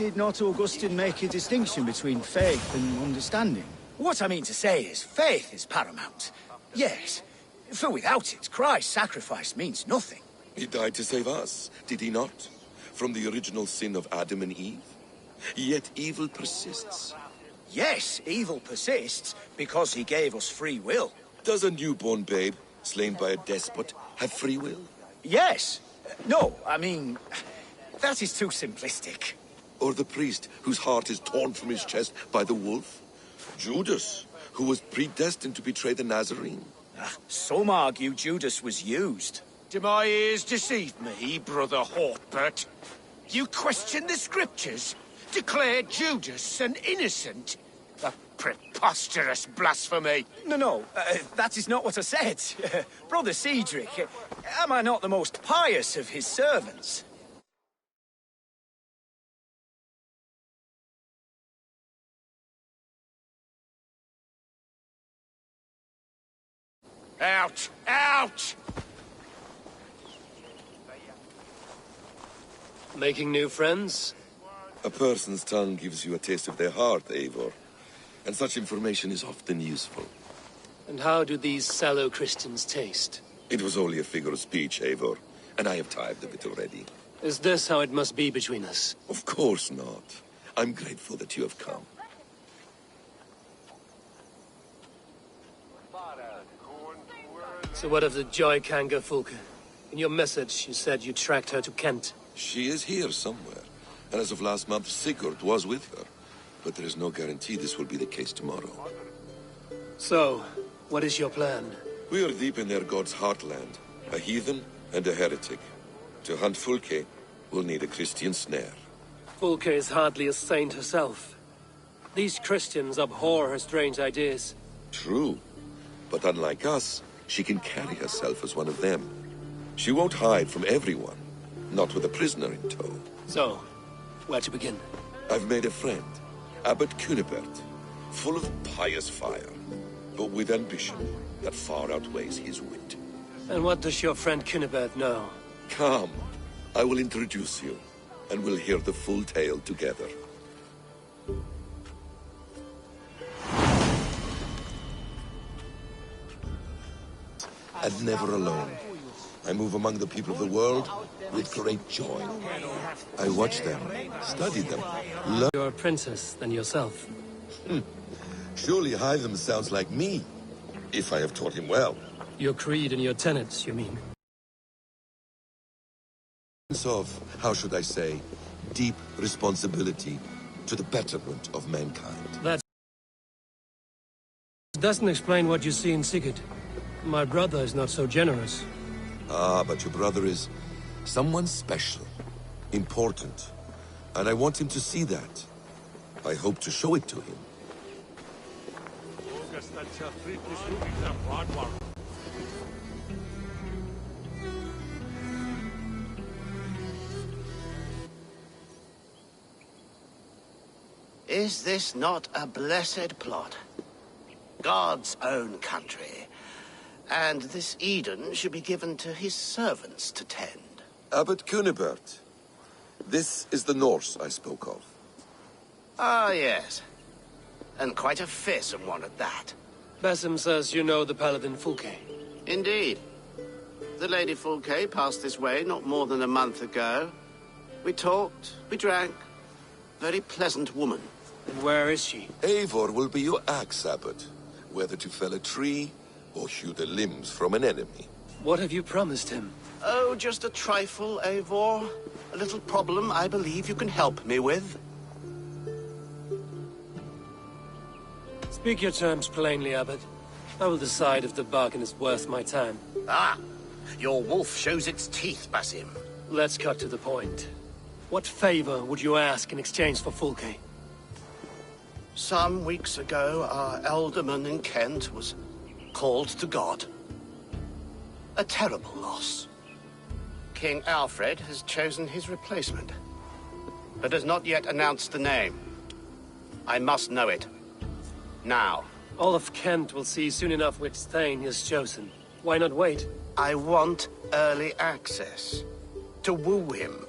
Did not Augustine make a distinction between faith and understanding? What I mean to say is, faith is paramount. Yes, for without it, Christ's sacrifice means nothing. He died to save us, did he not? From the original sin of Adam and Eve? Yet evil persists. Yes, evil persists because he gave us free will. Does a newborn babe, slain by a despot, have free will? Yes. No, I mean, that is too simplistic. Or the priest whose heart is torn from his chest by the wolf? Judas, who was predestined to betray the Nazarene? Some argue Judas was used. Do my ears deceive me, Brother Hortbert? You question the scriptures? Declare Judas an innocent? A preposterous blasphemy! No, that is not what I said. Brother Cedric, am I not the most pious of his servants? Out! Out! Making new friends? A person's tongue gives you a taste of their heart, Eivor. And such information is often useful. And how do these sallow Christians taste? It was only a figure of speech, Eivor, and I have tired of it already. Is this how it must be between us? Of course not. I'm grateful that you have come. So what of the Joy Kanga Fulke? In your message, you said you tracked her to Kent. She is here somewhere, and as of last month, Sigurd was with her. But there is no guarantee this will be the case tomorrow. So, what is your plan? We are deep in their god's heartland, a heathen and a heretic. To hunt Fulke, we'll need a Christian snare. Fulke is hardly a saint herself. These Christians abhor her strange ideas. True, but unlike us, she can carry herself as one of them. She won't hide from everyone, not with a prisoner in tow. So, where to begin? I've made a friend, Abbot Cunibert, full of pious fire, but with ambition that far outweighs his wit. And what does your friend Cunibert know? Come, I will introduce you, and we'll hear the full tale together. And never alone. I move among the people of the world with great joy. I watch them, study them, learn. You're a princess than yourself. Surely Hytham sounds like me, if I have taught him well. Your creed and your tenets, you mean? Of, how should I say, deep responsibility to the betterment of mankind. That doesn't explain what you see in Sigurd. My brother is not so generous. Ah, but your brother is someone special, important, and I want him to see that. I hope to show it to him. Is this not a blessed plot? God's own country. And this Eden should be given to his servants to tend. Abbot Cunibert. This is the Norse I spoke of. Ah, yes. And quite a fearsome one at that. Basim says you know the paladin Fulke. Indeed. The Lady Fulke passed this way not more than a month ago. We talked, we drank. Very pleasant woman. And where is she? Eivor will be your axe, Abbot. Whether to fell a tree or hew the limbs from an enemy. What have you promised him? Oh, just a trifle, Eivor. A little problem I believe you can help me with. Speak your terms plainly, Abbot. I will decide if the bargain is worth my time. Ah, your wolf shows its teeth, Basim. Let's cut to the point. What favor would you ask in exchange for Fulke? Some weeks ago, our alderman in Kent was called to God. A terrible loss. King Alfred has chosen his replacement, but has not yet announced the name. I must know it. Now. All of Kent will see soon enough which Thane is chosen. Why not wait? I want early access. To woo him.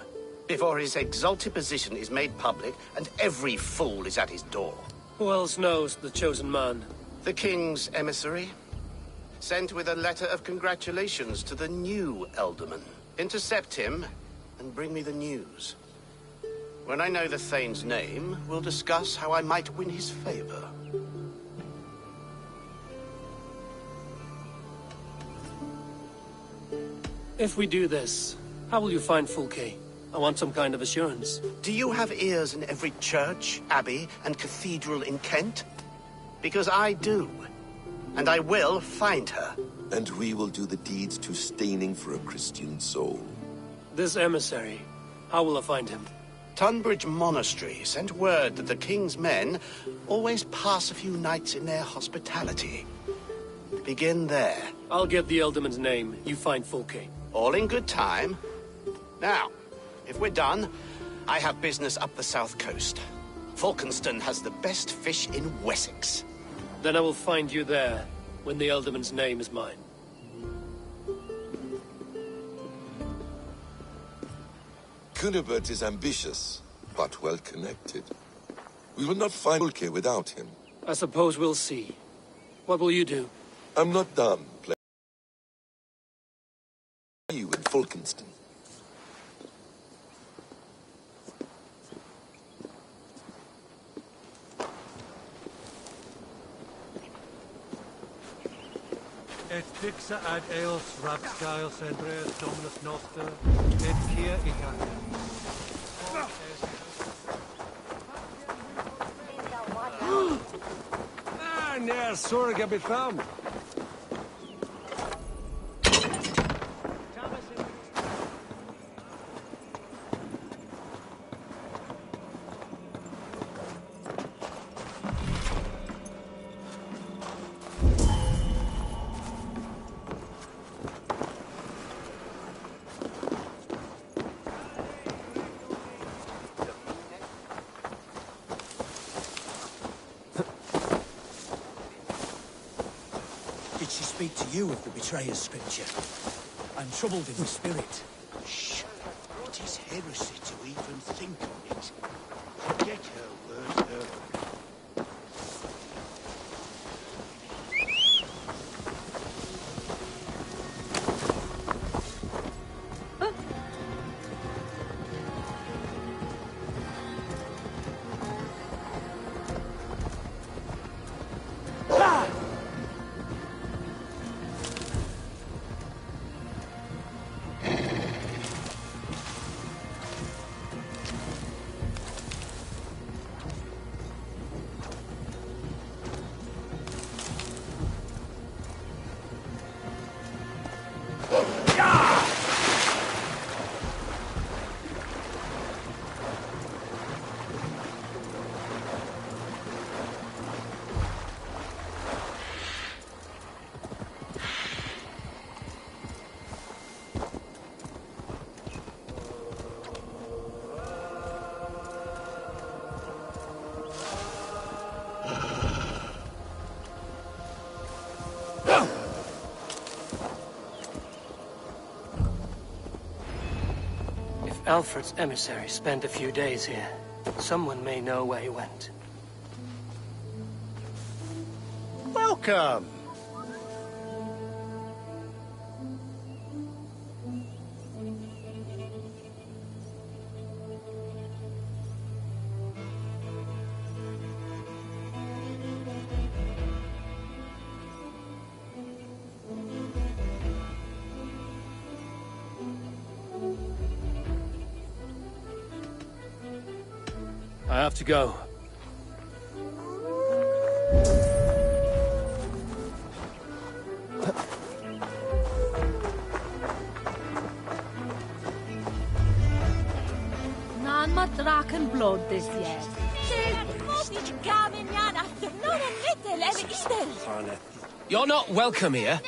before his exalted position is made public and every fool is at his door. Who else knows the chosen man? The king's emissary, sent with a letter of congratulations to the new Elderman. Intercept him and bring me the news. When I know the Thane's name, we'll discuss how I might win his favor. If we do this, how will you find Fulke? I want some kind of assurance. Do you have ears in every church, abbey, and cathedral in Kent? Because I do. And I will find her. And we will do the deeds too staining for a Christian soul. This emissary, how will I find him? Tunbridge Monastery sent word that the king's men always pass a few nights in their hospitality. Begin there. I'll get the Elderman's name. You find Fulke. All in good time. Now, if we're done, I have business up the south coast. Falkenston has the best fish in Wessex. Then I will find you there, when the Elderman's name is mine. Cunibert is ambitious, but well-connected. We will not find Fulke without him. I suppose we'll see. What will you do? I'm not done playing you in Falkenston. Et dixa ad eos rapscaios Andreas Dominus Noster, et kia ichata. Ner sorga betham. Did she speak to you of the betrayer's scripture? I'm troubled in the spirit. Shh. It is heresy to even think on it. Forget her word, Alfred's emissary spent a few days here. Someone may know where he went. Welcome. I have to go. Nan ma draken blood this year. You're not welcome here.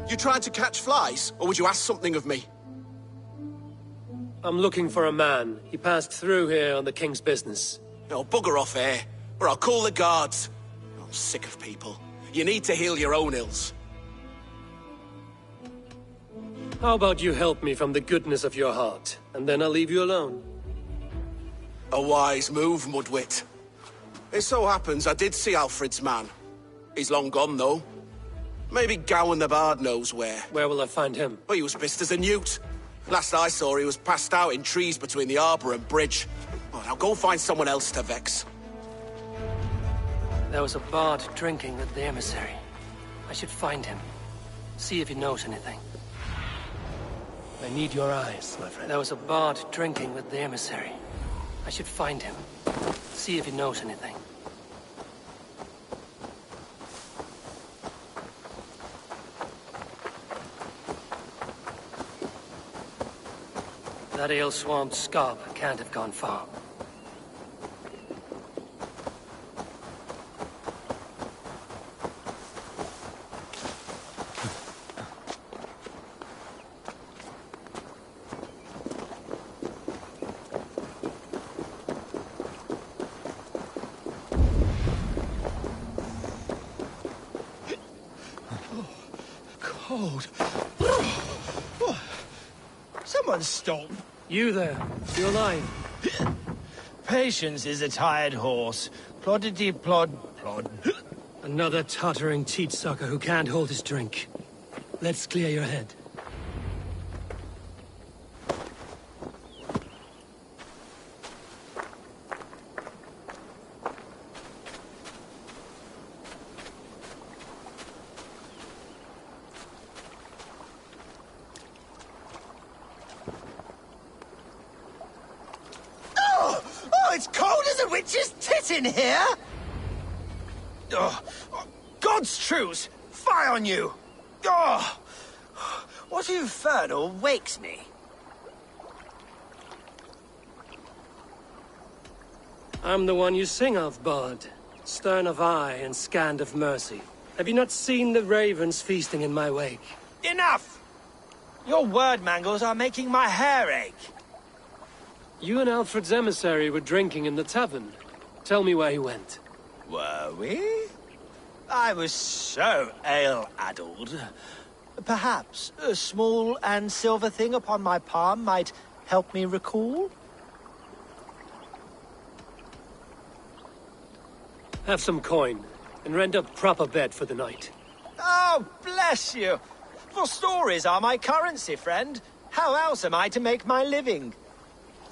You tried to catch flies, or would you ask something of me? I'm looking for a man. He passed through here on the king's business. No, bugger off here. or I'll call the guards. I'm sick of people. You need to heal your own ills. How about you help me from the goodness of your heart, and then I'll leave you alone? A wise move, Mudwit. It so happens I did see Alfred's man. He's long gone, though. Maybe Gowan the Bard knows where. Where will I find him? Well, he was pissed as a newt. Last I saw, he was passed out in trees between the harbour and bridge. Oh, now go find someone else to vex. There was a bard drinking with the emissary. I should find him. See if he knows anything. I need your eyes, my friend. There was a bard drinking with the emissary. I should find him. See if he knows anything. That ale-swamped scab can't have gone far. Cold. Someone stop. You there. You're alive. Patience is a tired horse. Ploddity plod plod. Another tottering teat-sucker who can't hold his drink. Let's clear your head. It's cold as a witch's tit in here! God's truce! Fie on you! What infernal wakes me? I'm the one you sing of, Bard. Stern of eye and scant of mercy. Have you not seen the ravens feasting in my wake? Enough! Your word mangles are making my hair ache. You and Alfred's emissary were drinking in the tavern. Tell me where he went. Were we? I was so ale-addled. Perhaps a small and silver thing upon my palm might help me recall? Have some coin, and rent a proper bed for the night. Oh, bless you! For stories are my currency, friend. How else am I to make my living?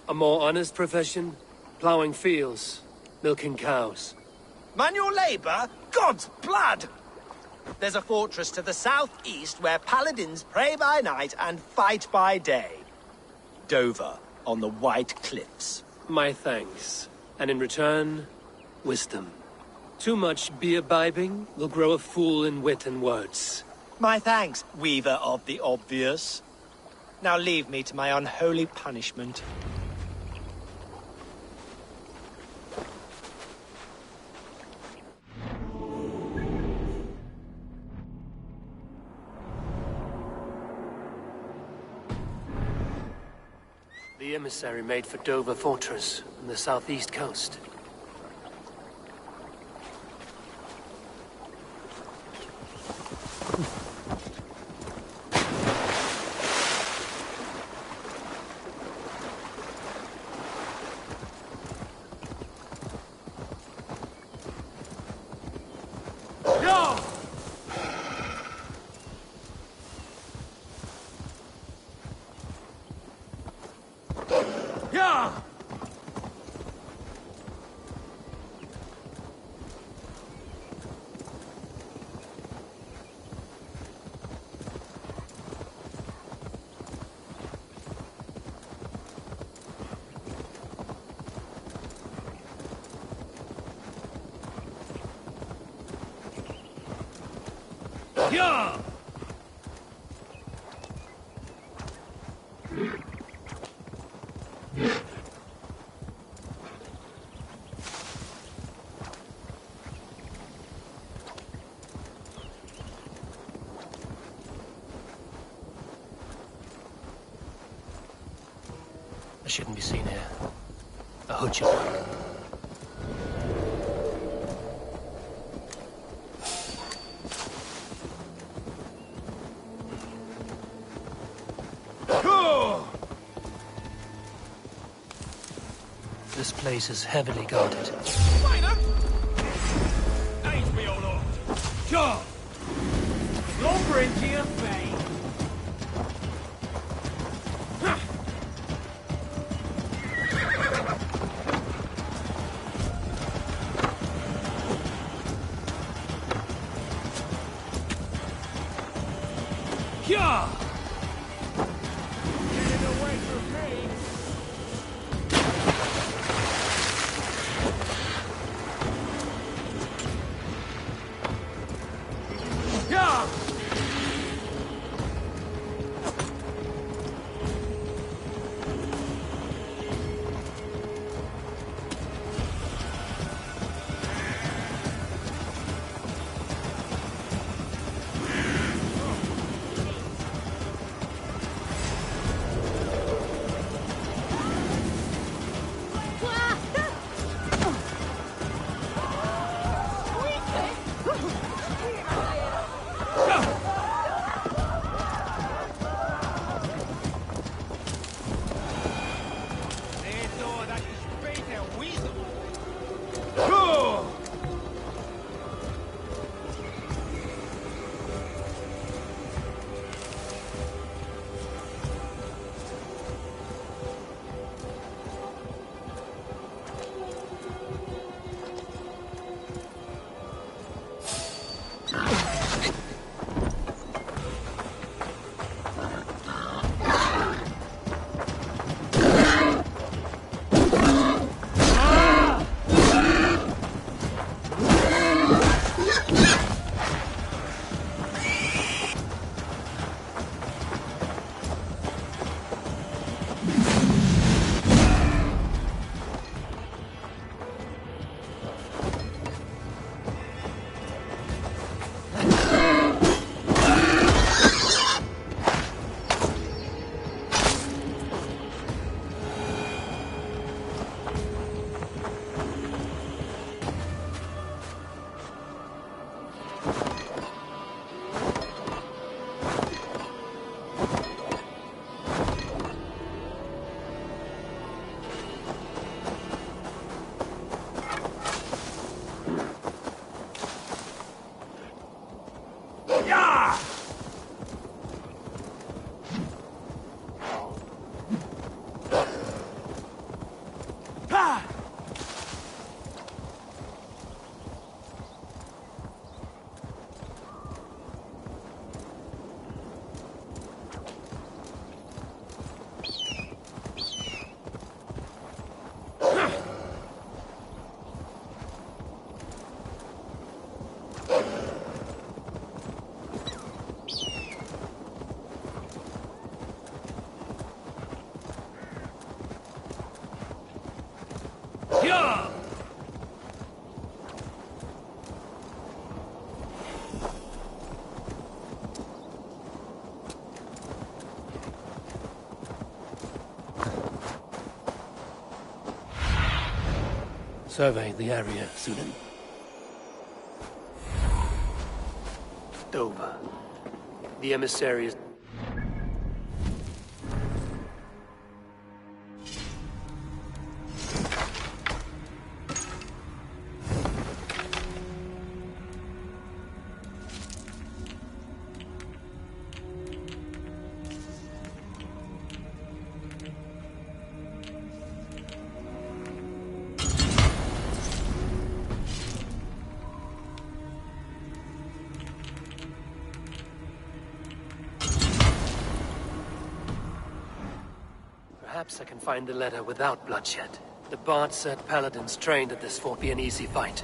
A more honest profession? Ploughing fields, milking cows. Manual labor? God's blood! There's a fortress to the southeast where paladins pray by night and fight by day. Dover, on the White Cliffs. My thanks. And in return, wisdom. Too much beer-bibbing will grow a fool in wit and words. My thanks, weaver of the obvious. Now leave me to my unholy punishment. The emissary made for Dover Fortress on the southeast coast. Yeah! I shouldn't be seen here. A hood should. place is heavily guarded. Sure! Lumber into your face! Yeah! Get it away from me! Yeah! Survey the area, Sunan. Dover. The emissary is... Perhaps I can find the letter without bloodshed. The Bard said paladins trained at this fort be an easy fight.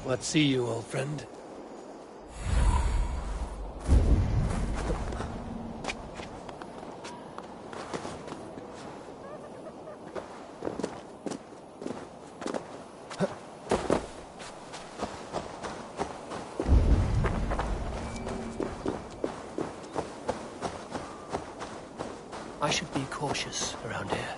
What see you, old friend? I should be cautious around here.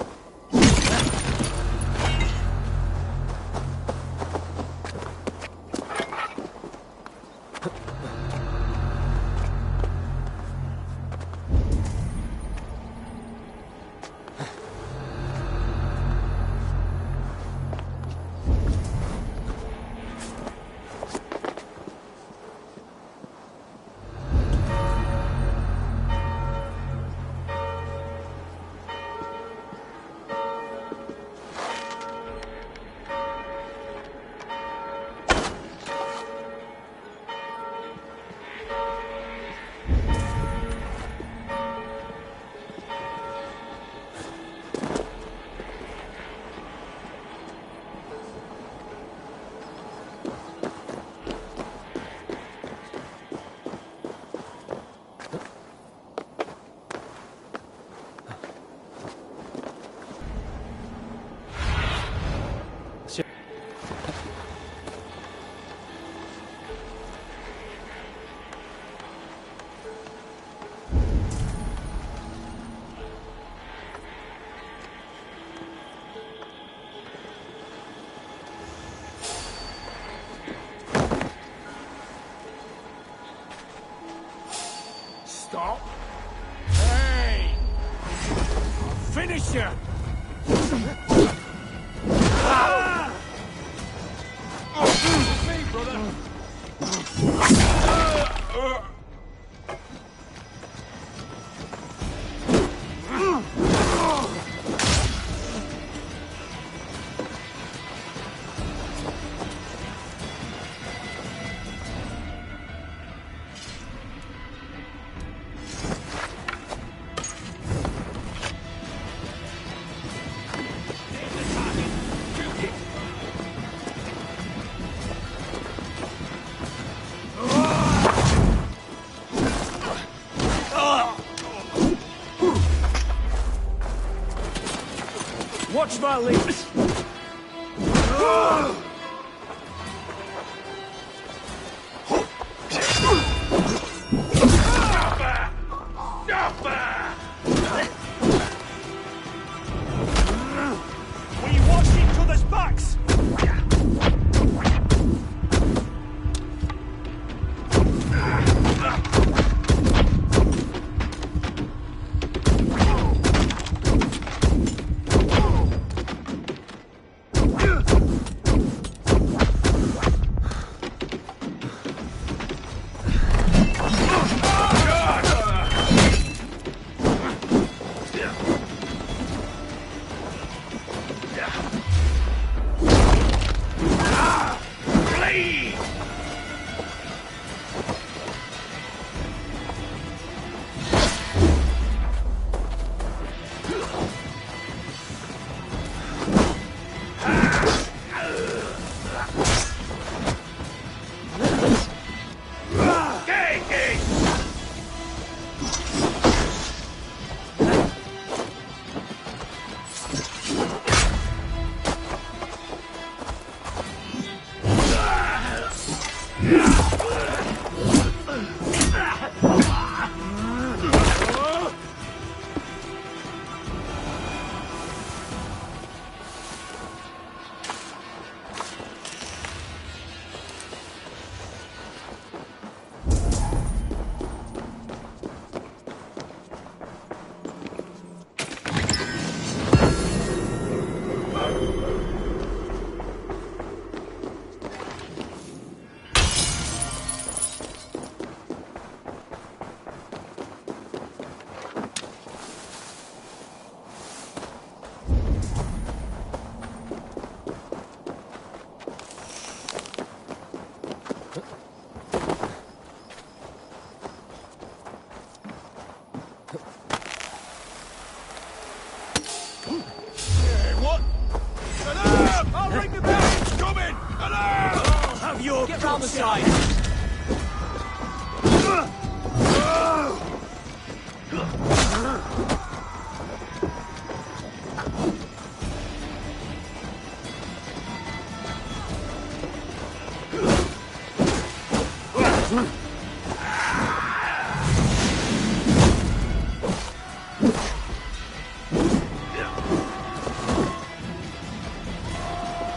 stop. Hey! Finish you! Me, brother! Watch my lips! We watch each other's backs! Get round the side!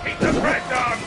Keep the threat down!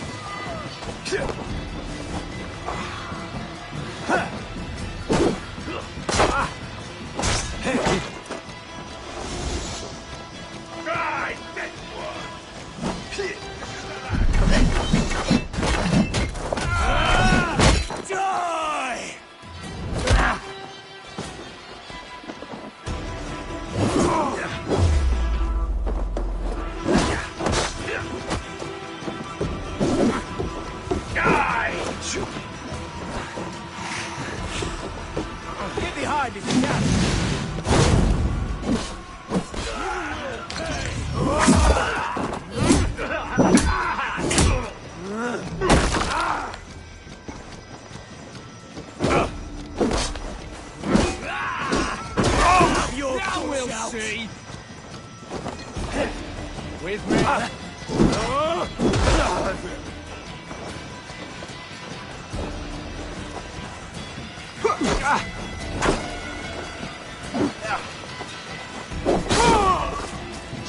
Get behind if you can! Now we'll see! With me!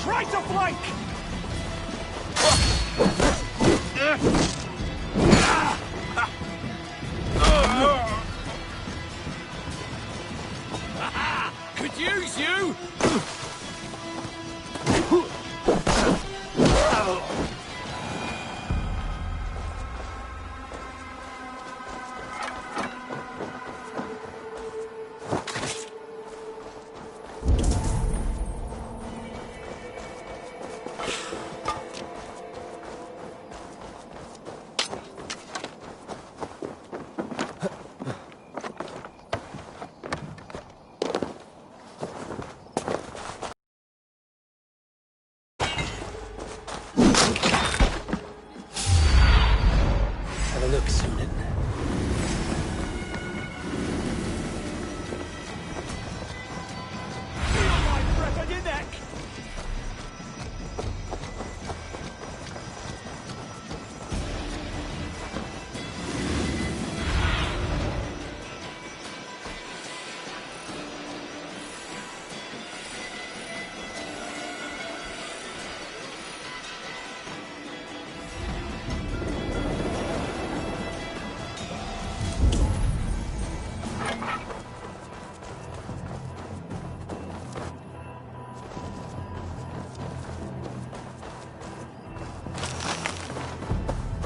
Try to flank! Excuse you! Have a look, Sunan. Feel my breath on your neck!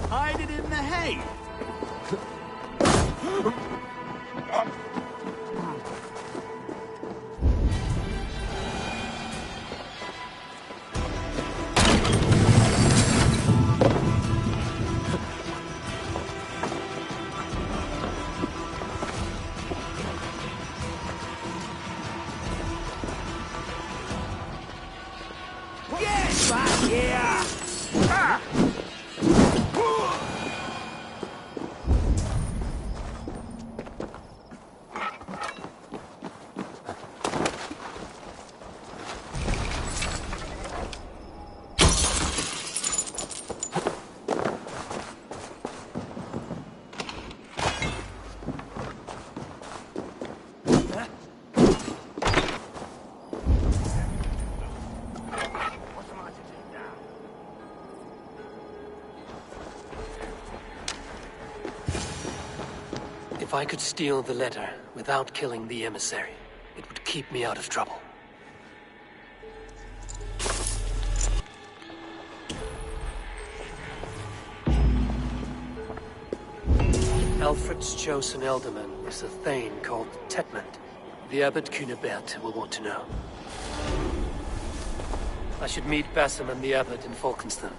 Hide it in the hay! Get back here! Ah! If I could steal the letter without killing the emissary, it would keep me out of trouble. Alfred's chosen ealdorman is a thane called Tetmund. The Abbot Cunibert will want to know. I should meet Basim and the Abbot in Falkenston.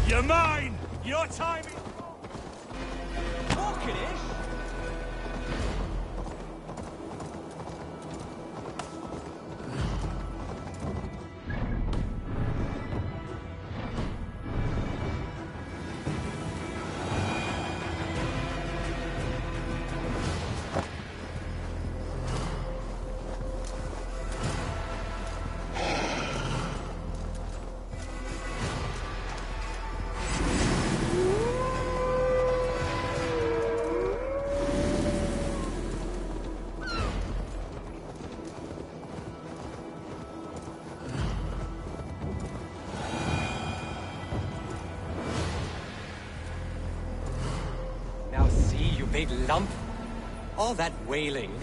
You're mine! Your time is... Hawkinish? big lump. All that wailing.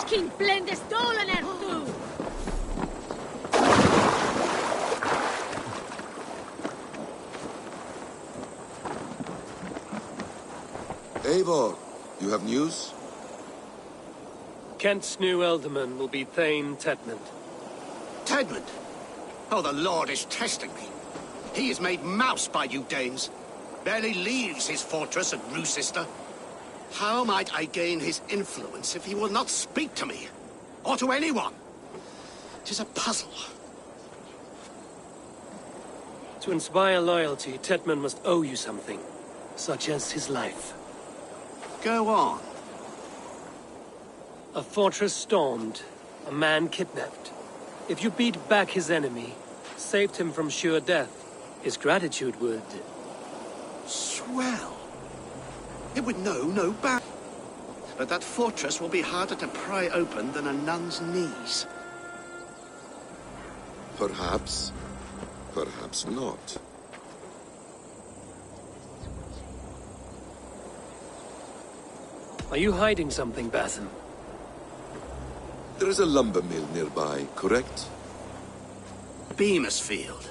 King blende stolen er du! Eivor, you have news? Kent's new ealdorman will be Thane Tedmund. Tedmund? Oh, the Lord is testing me. He is made mouse by you Danes. Barely leaves his fortress at Roosister. How might I gain his influence if he will not speak to me? Or to anyone? 'Tis a puzzle. To inspire loyalty, Tedmund must owe you something, such as his life. Go on. A fortress stormed, a man kidnapped. If you beat back his enemy, saved him from sure death, his gratitude would... Swell. It would know no bounds. But that fortress will be harder to pry open than a nun's knees. Perhaps. Perhaps not. Are you hiding something, Basim? There is a lumber mill nearby, correct? Beamersfield.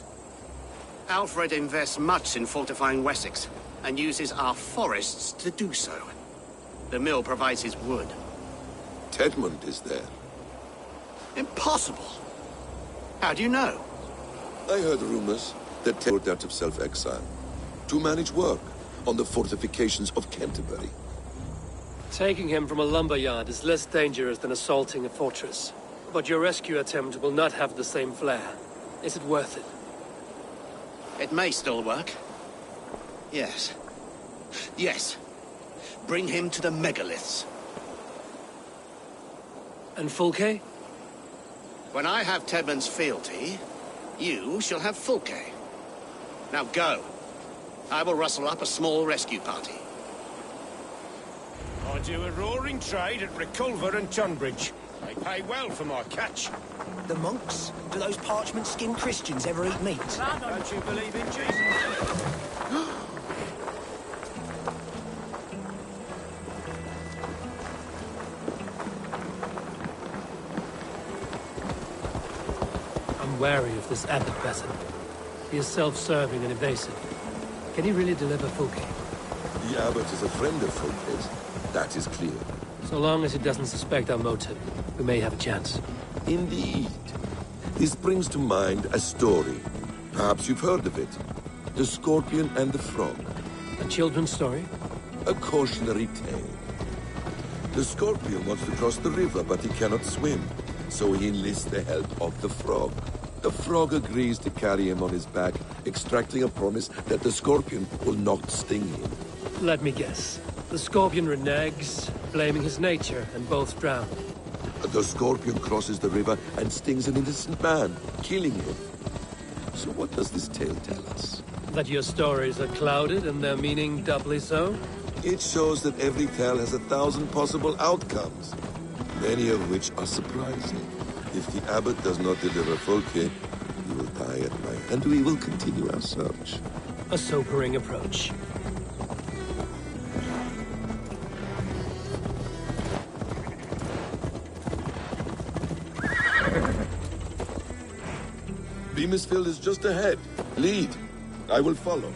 Alfred invests much in fortifying Wessex, and uses our forests to do so. The mill provides his wood. Tedmund is there. Impossible! How do you know? I heard rumors that Tedmund out of self-exile to manage work on the fortifications of Canterbury. Taking him from a lumberyard is less dangerous than assaulting a fortress. But your rescue attempt will not have the same flair. Is it worth it? It may still work. Yes. Yes. Bring him to the megaliths. And Fulke? When I have Tedmund's fealty, you shall have Fulke. Now go. I will rustle up a small rescue party. I do a roaring trade at Reculver and Tunbridge. They pay well for my catch. The monks? Do those parchment-skinned Christians ever eat meat? Don't you believe in Jesus? I'm wary of this abbot Basim. He is self-serving and evasive. Can he really deliver Fulke? The abbot is a friend of Fulke's. That is clear. So long as he doesn't suspect our motive, we may have a chance. Indeed. This brings to mind a story. Perhaps you've heard of it. The Scorpion and the Frog. A children's story? A cautionary tale. The Scorpion wants to cross the river, but he cannot swim. So he enlists the help of the Frog. The Frog agrees to carry him on his back, extracting a promise that the Scorpion will not sting him. Let me guess. The Scorpion reneges, blaming his nature, and both drown. The Scorpion crosses the river and stings an innocent man, killing him. So what does this tale tell us? That your stories are clouded and their meaning doubly so? It shows that every tale has 1,000 possible outcomes, many of which are surprising. If the abbot does not deliver Fulke, he will die at night, and we will continue our search. A sobering approach. Beamisfield is just ahead. Lead. I will follow.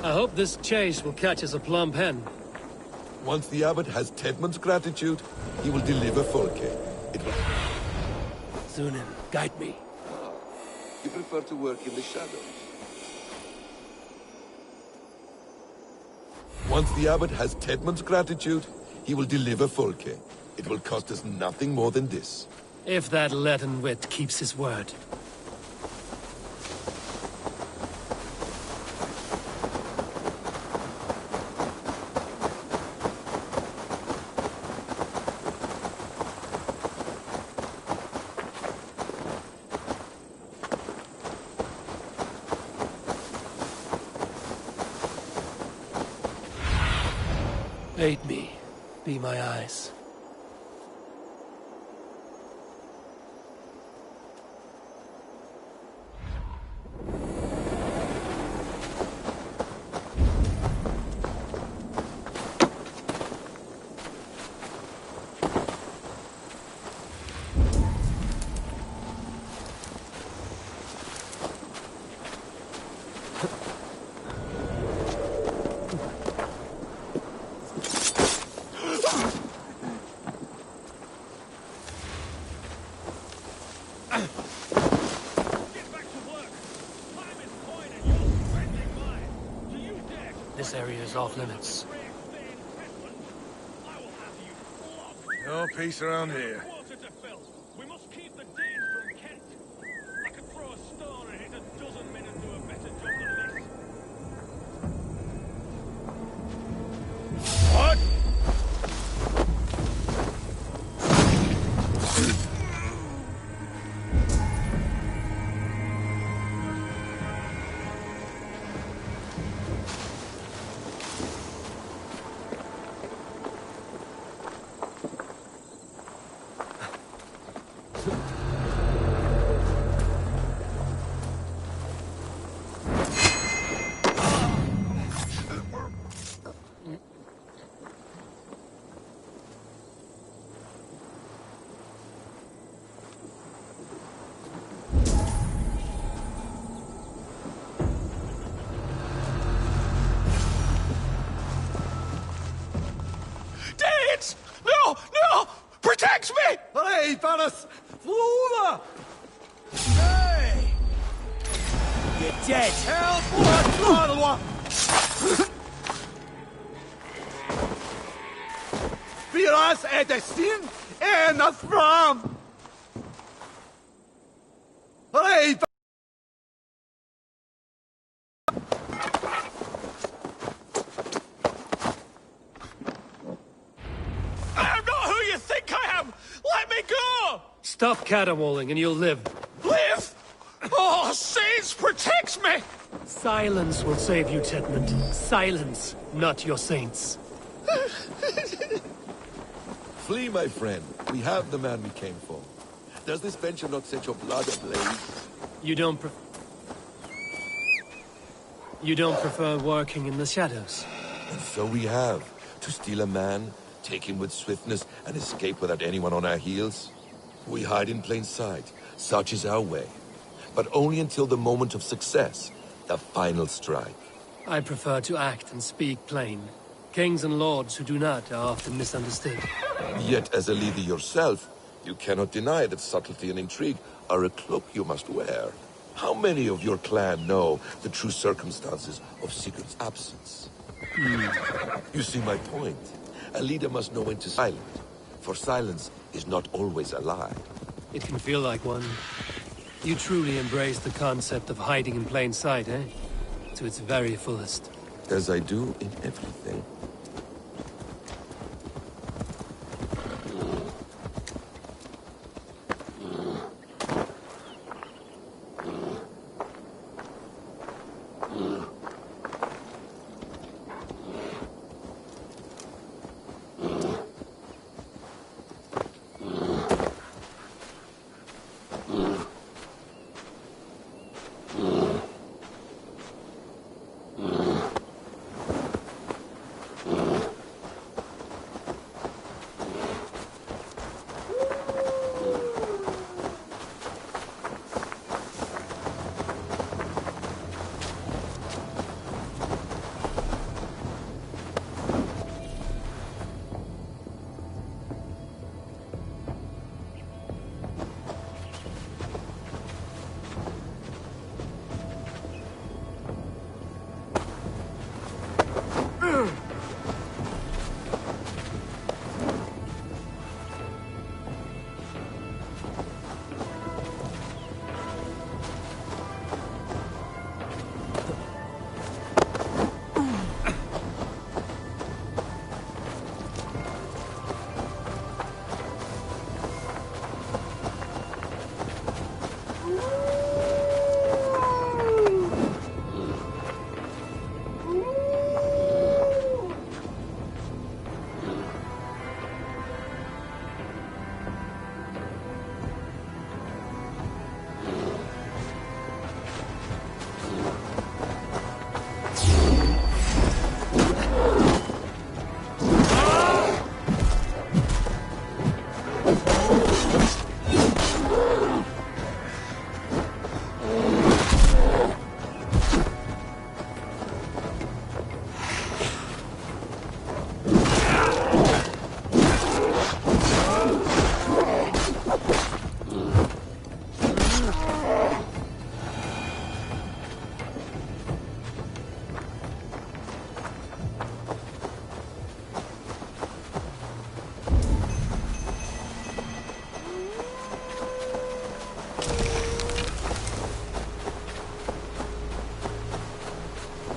I hope this chase will catch us a plump hen. Once the abbot has Tedmund's gratitude, he will deliver Fulke. It will... Zunin, guide me. You prefer to work in the shadows? Once the abbot has Tedmund's gratitude, he will deliver Folke. It will cost us nothing more than this. If that leaden wit keeps his word. Aid me. Be my eyes. This area is off limits. No peace around here. We must keep the Danes from Kent. I could throw a stone and hit a dozen men and do a better job than this. What? Danes! No! No! Protect me! Hey, Vanis! Flora! Hey! You're dead! Help! What? Firas edestin en afram! Hey! I'm not who you think I am! Let me go! Stop caterwauling and you'll live. Live! Oh, saints, protect me! Silence will save you, Tedmund. Silence, not your saints. Flee, my friend. We have the man we came for. Does this venture not set your blood ablaze? You don't prefer working in the shadows? And so we have. To steal a man, take him with swiftness, and escape without anyone on our heels? We hide in plain sight. Such is our way. But only until the moment of success. The final strike. I prefer to act and speak plain. Kings and lords who do not are often misunderstood. Yet, as a leader yourself, you cannot deny that subtlety and intrigue are a cloak you must wear. How many of your clan know the true circumstances of Sigurd's absence? You see my point. A leader must know when to silence, for silence is not always a lie. It can feel like one. You truly embrace the concept of hiding in plain sight, eh? To its very fullest. As I do in everything.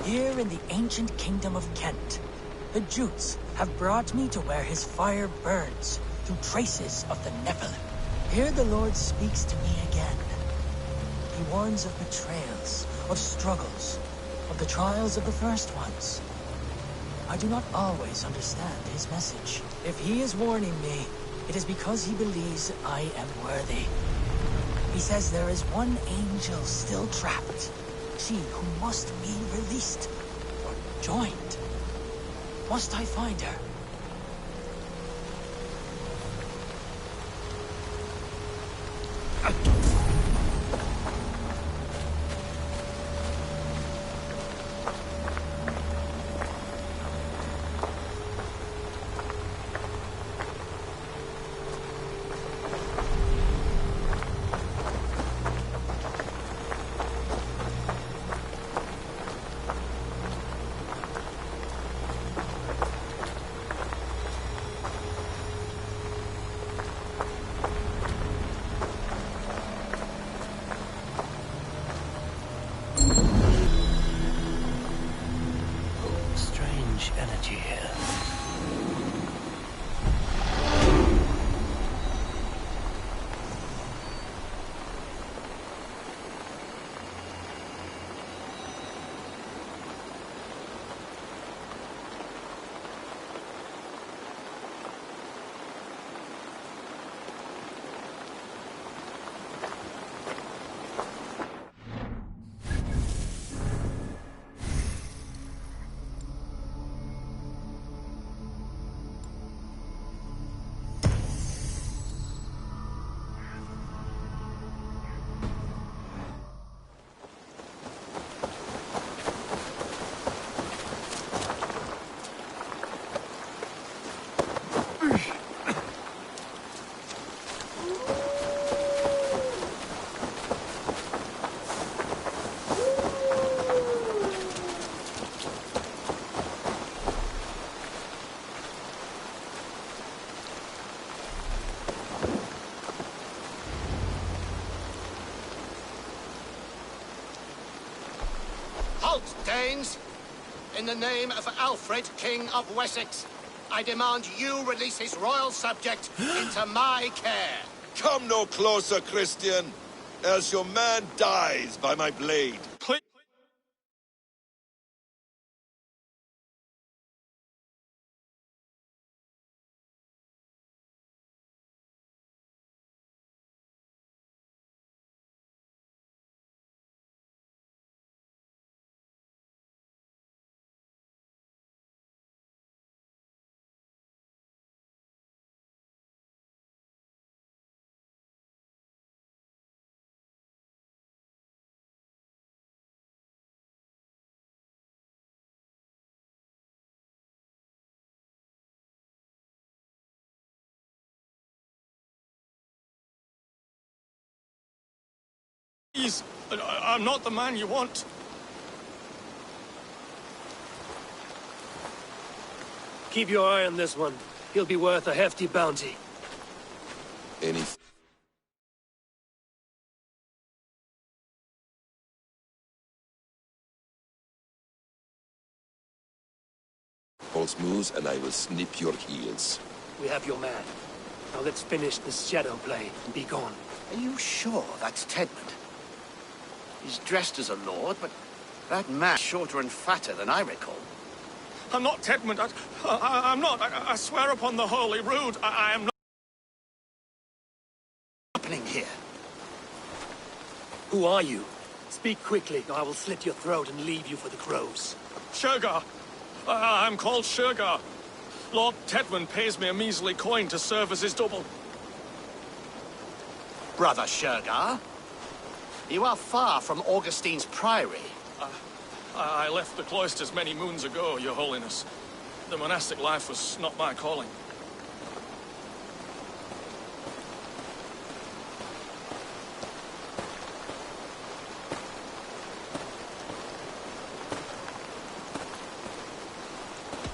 Here in the ancient kingdom of Kent, the Jutes have brought me to where his fire burns through traces of the Nephilim. Here the Lord speaks to me again. He warns of betrayals, of struggles, of the trials of the first ones. I do not always understand his message. If he is warning me, it is because he believes I am worthy. He says there is one angel still trapped. She who must be released, or joined. Must I find her? Energy here. Halt, Danes! In the name of Alfred, King of Wessex, I demand you release his royal subject into my care. Come no closer, Christian, else your man dies by my blade. Please. I'm not the man you want. Keep your eye on this one. He'll be worth a hefty bounty. Any false moves and I will snip your heels. We have your man. Now let's finish this shadow play and be gone. Are you sure that's Tedmund? He's dressed as a lord, but that man's shorter and fatter than I recall. I'm not Tedmund. I'm not. I swear upon the Holy Rood, I am not. What's happening here? Who are you? Speak quickly, or I will slit your throat and leave you for the crows. Shergar. I'm called Shergar. Lord Tedmund pays me a measly coin to serve as his double. Brother Shergar. You are far from Augustine's priory. I left the cloisters many moons ago, Your Holiness. The monastic life was not my calling.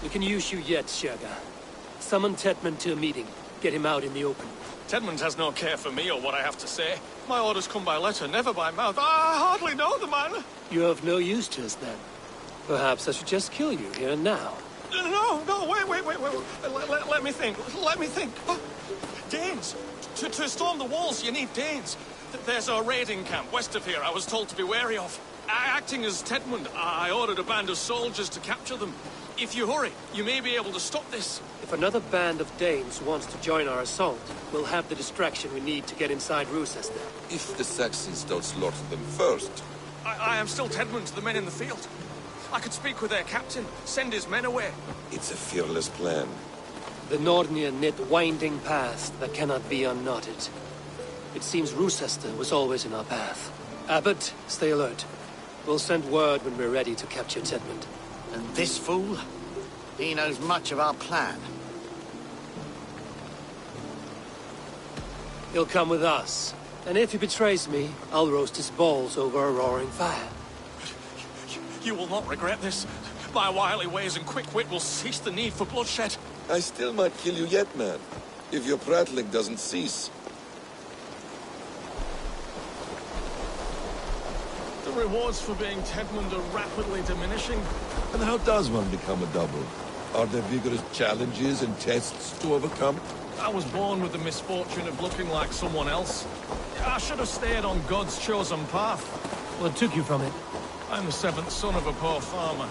We can use you yet, Shergar. Summon Tedmund to a meeting. Get him out in the open. Tedmund has no care for me or what I have to say. My orders come by letter, never by mouth. I hardly know the man. You're of no use to us, then. Perhaps I should just kill you here and now. No, wait. Let me think. Danes. To storm the walls, you need Danes. There's a raiding camp west of here I was told to be wary of. Acting as Tedmund, I ordered a band of soldiers to capture them. If you hurry, you may be able to stop this. If another band of Danes wants to join our assault, we'll have the distraction we need to get inside Rochester. If the Saxons don't slaughter them first. I am still Tedmund to the men in the field. I could speak with their captain, send his men away. It's a fearless plan. The Nordnir knit winding paths that cannot be unknotted. It seems Rochester was always in our path. Abbot, stay alert. We'll send word when we're ready to capture Tedmund. And this fool? He knows much of our plan. He'll come with us. And if he betrays me, I'll roast his balls over a roaring fire. You will not regret this. My wily ways and quick wit will cease the need for bloodshed. I still might kill you yet, man. If your prattling doesn't cease. The rewards for being Tedmund are rapidly diminishing. And how does one become a double? Are there vigorous challenges and tests to overcome? I was born with the misfortune of looking like someone else. I should have stayed on God's chosen path. What took you from it? I'm the seventh son of a poor farmer.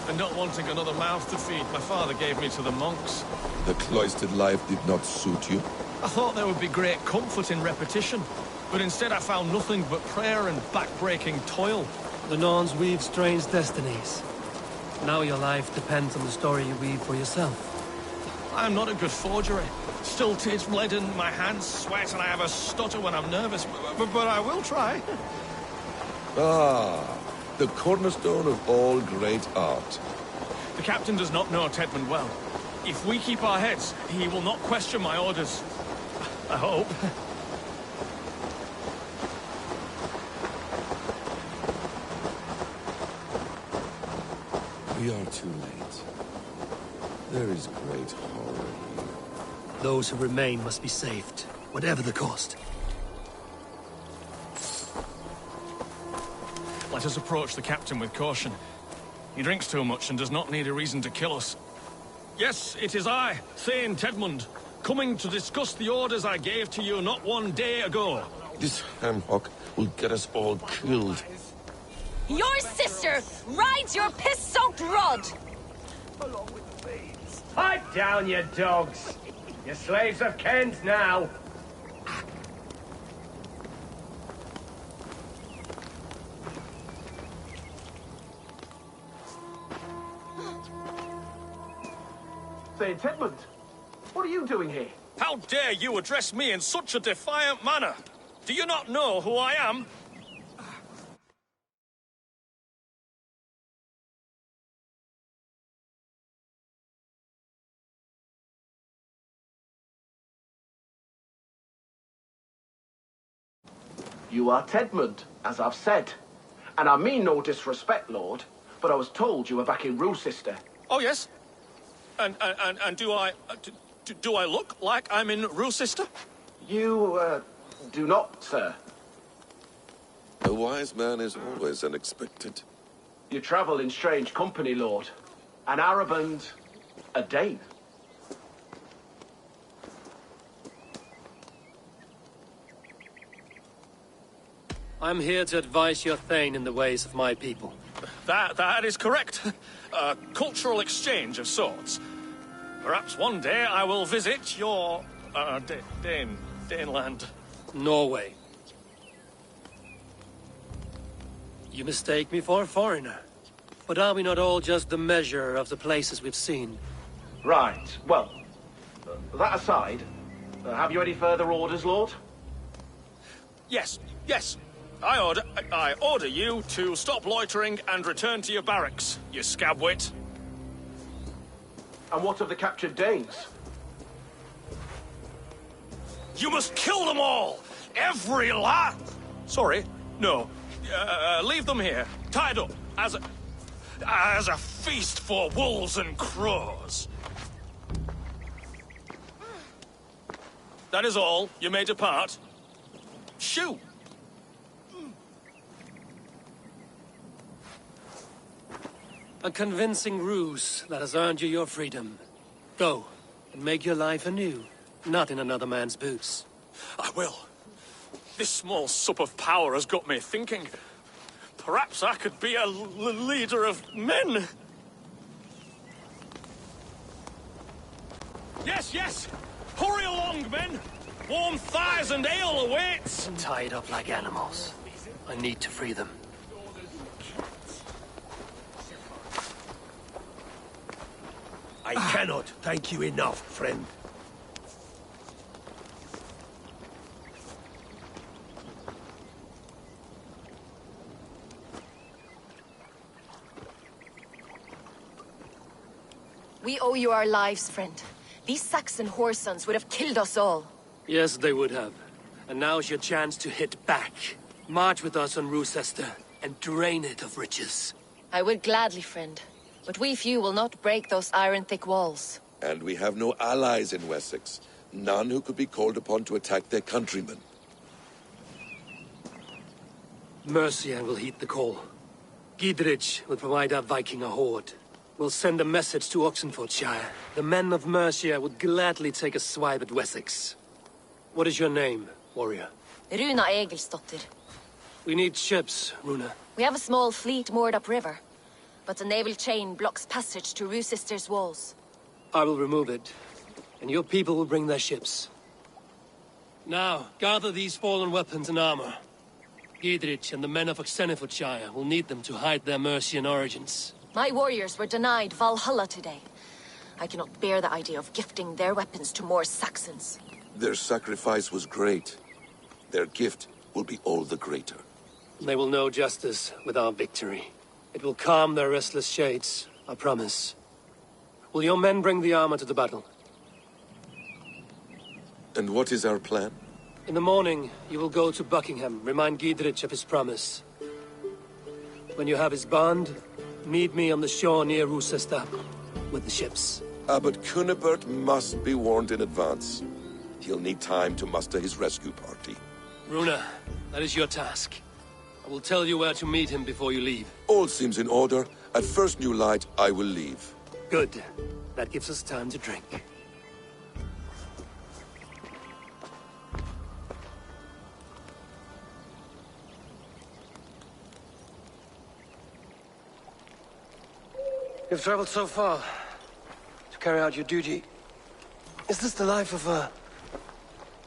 And not wanting another mouth to feed, my father gave me to the monks. The cloistered life did not suit you? I thought there would be great comfort in repetition. But instead I found nothing but prayer and back-breaking toil. The Norns weave strange destinies. Now your life depends on the story you weave for yourself. I'm not a good forgery. Still tears bled in my hands sweat and I have a stutter when I'm nervous. But I will try. Ah, the cornerstone of all great art. The captain does not know Tedmund well. If we keep our heads, he will not question my orders. I hope. We are too late. There is great horror here. Those who remain must be saved, whatever the cost. Let us approach the captain with caution. He drinks too much and does not need a reason to kill us. Yes, it is I, Thane Tedmund, coming to discuss the orders I gave to you not one day ago. This hamhock will get us all killed. Your sister rides your piss-soaked rod! Pipe down, you dogs! You're slaves of Kent now! Thane Tedmund, what are you doing here? How dare you address me in such a defiant manner? Do you not know who I am? You are Tedmund, as I've said. And I mean no disrespect, Lord, but I was told you were back in Rochester. Oh, yes? And do I... do I look like I'm in Rochester? You, do not, sir. A wise man is always unexpected. You travel in strange company, Lord. An Arab and a Dane. I'm here to advise your Thane in the ways of my people. That is correct. A cultural exchange of sorts. Perhaps one day I will visit your, Daneland. Norway. You mistake me for a foreigner. But are we not all just the measure of the places we've seen? Right. Well, that aside, have you any further orders, Lord? Yes, yes. I order you to stop loitering and return to your barracks, you scabwit. And what of the captured Danes? You must kill them all! Every last... Sorry, no. Leave them here, tied up, as a feast for wolves and crows. That is all. You may depart. Shoot! A convincing ruse that has earned you your freedom. Go, and make your life anew, not in another man's boots. I will. This small sup of power has got me thinking. Perhaps I could be a leader of men. Yes, yes! Hurry along, men! Warm thighs and ale awaits! Tied up like animals. I need to free them. I cannot thank you enough, friend. We owe you our lives, friend. These Saxon whoresons would have killed us all. Yes, they would have. And now's your chance to hit back. March with us on Rochester and drain it of riches. I would gladly, friend. But we few will not break those iron-thick walls. And we have no allies in Wessex. None who could be called upon to attack their countrymen. Mercia will heed the call. Gidrich will provide our Viking a horde. We'll send a message to Oxenfordshire. The men of Mercia would gladly take a swipe at Wessex. What is your name, warrior? Runa Egilsdotter. We need ships, Runa. We have a small fleet moored upriver. But the naval chain blocks passage to Rochester's walls. I will remove it, and your people will bring their ships. Now, gather these fallen weapons and armor. Gidrich and the men of Oxenfordshire will need them to hide their Mercian origins. My warriors were denied Valhalla today. I cannot bear the idea of gifting their weapons to more Saxons. Their sacrifice was great. Their gift will be all the greater. They will know justice with our victory. It will calm their restless shades, I promise. Will your men bring the armor to the battle? And what is our plan? In the morning, you will go to Buckingham, remind Gidrich of his promise. When you have his bond, meet me on the shore near Rochester with the ships. But Cunibert must be warned in advance. He'll need time to muster his rescue party. Runa, that is your task. I will tell you where to meet him before you leave. All seems in order. At first new light, I will leave. Good. That gives us time to drink. You've traveled so far to carry out your duty. Is this the life of a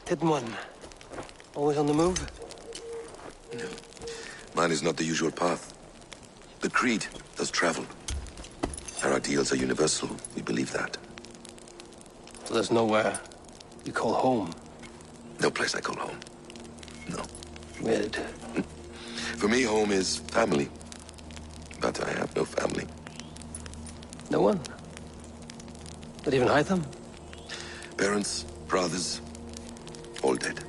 hidden one? Always on the move? No. Mine is not the usual path. The Creed does travel. Our ideals are universal. We believe that. So there's nowhere you call home? No place I call home. No. Weird. For me, home is family. But I have no family. No one? Not even Hytham? Parents, brothers, all dead.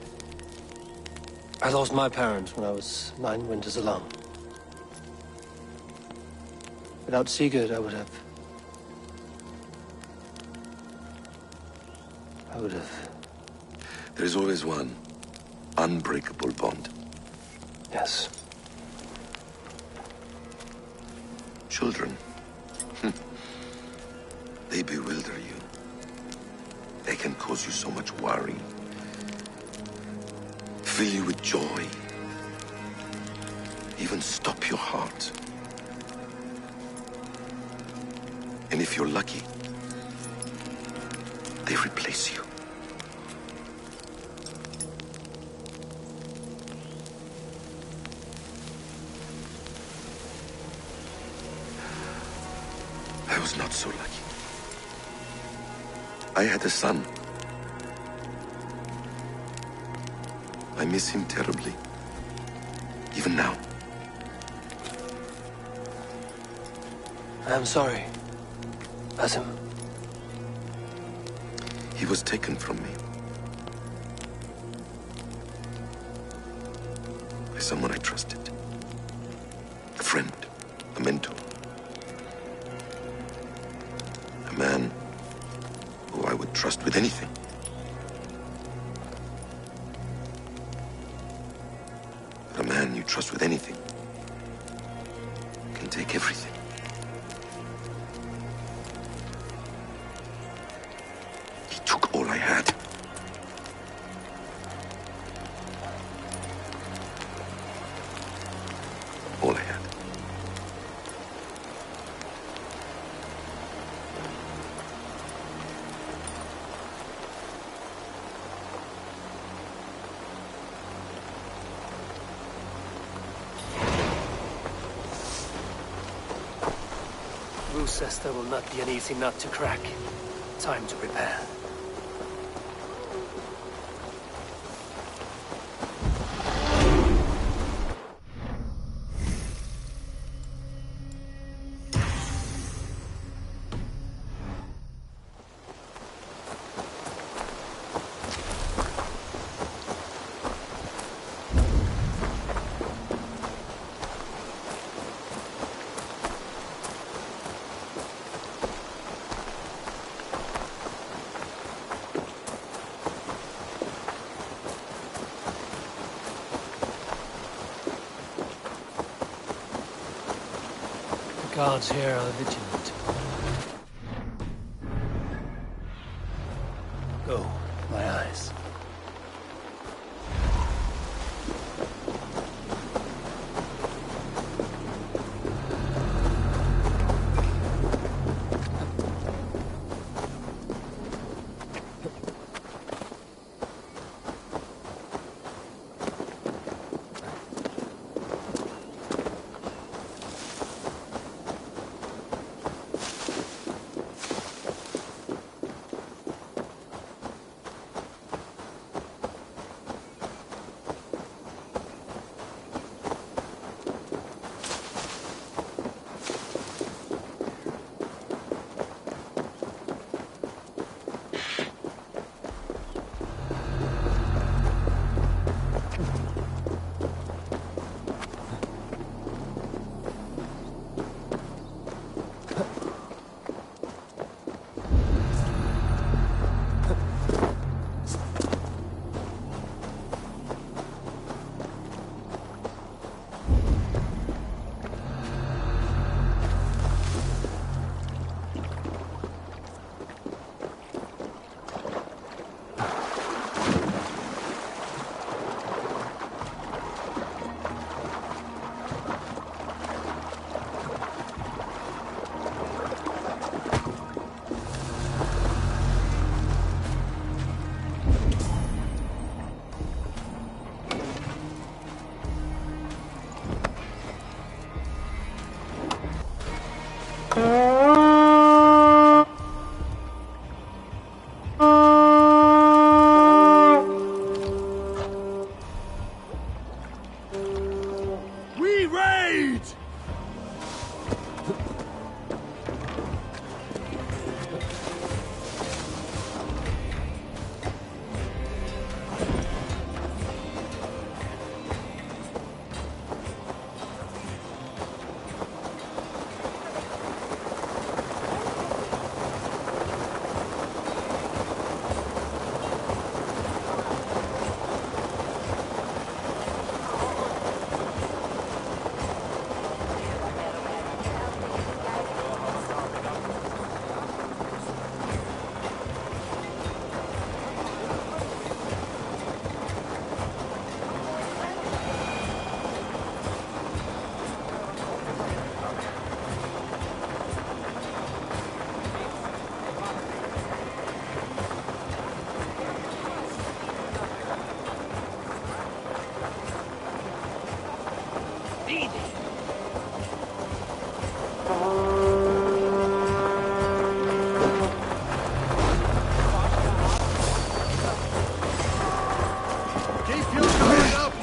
I lost my parents when I was 9 winters alone. Without Sigurd, I would have... There is always one unbreakable bond. Yes. Children. They bewilder you. They can cause you so much worry. Fill you with joy. Even stop your heart. And if you're lucky, they replace you. I was not so lucky. I had a son. I miss him terribly. Even now. I'm sorry, Basim. He was taken from me. By someone I trusted. A friend, a mentor. A man who I would trust with anything. But a man you trust with anything can take everything. He took all I had. All I had. Wu says there will not be an easy nut to crack. Time to prepare. The guards here are vigilant. Go, my eyes. Keep your guard up!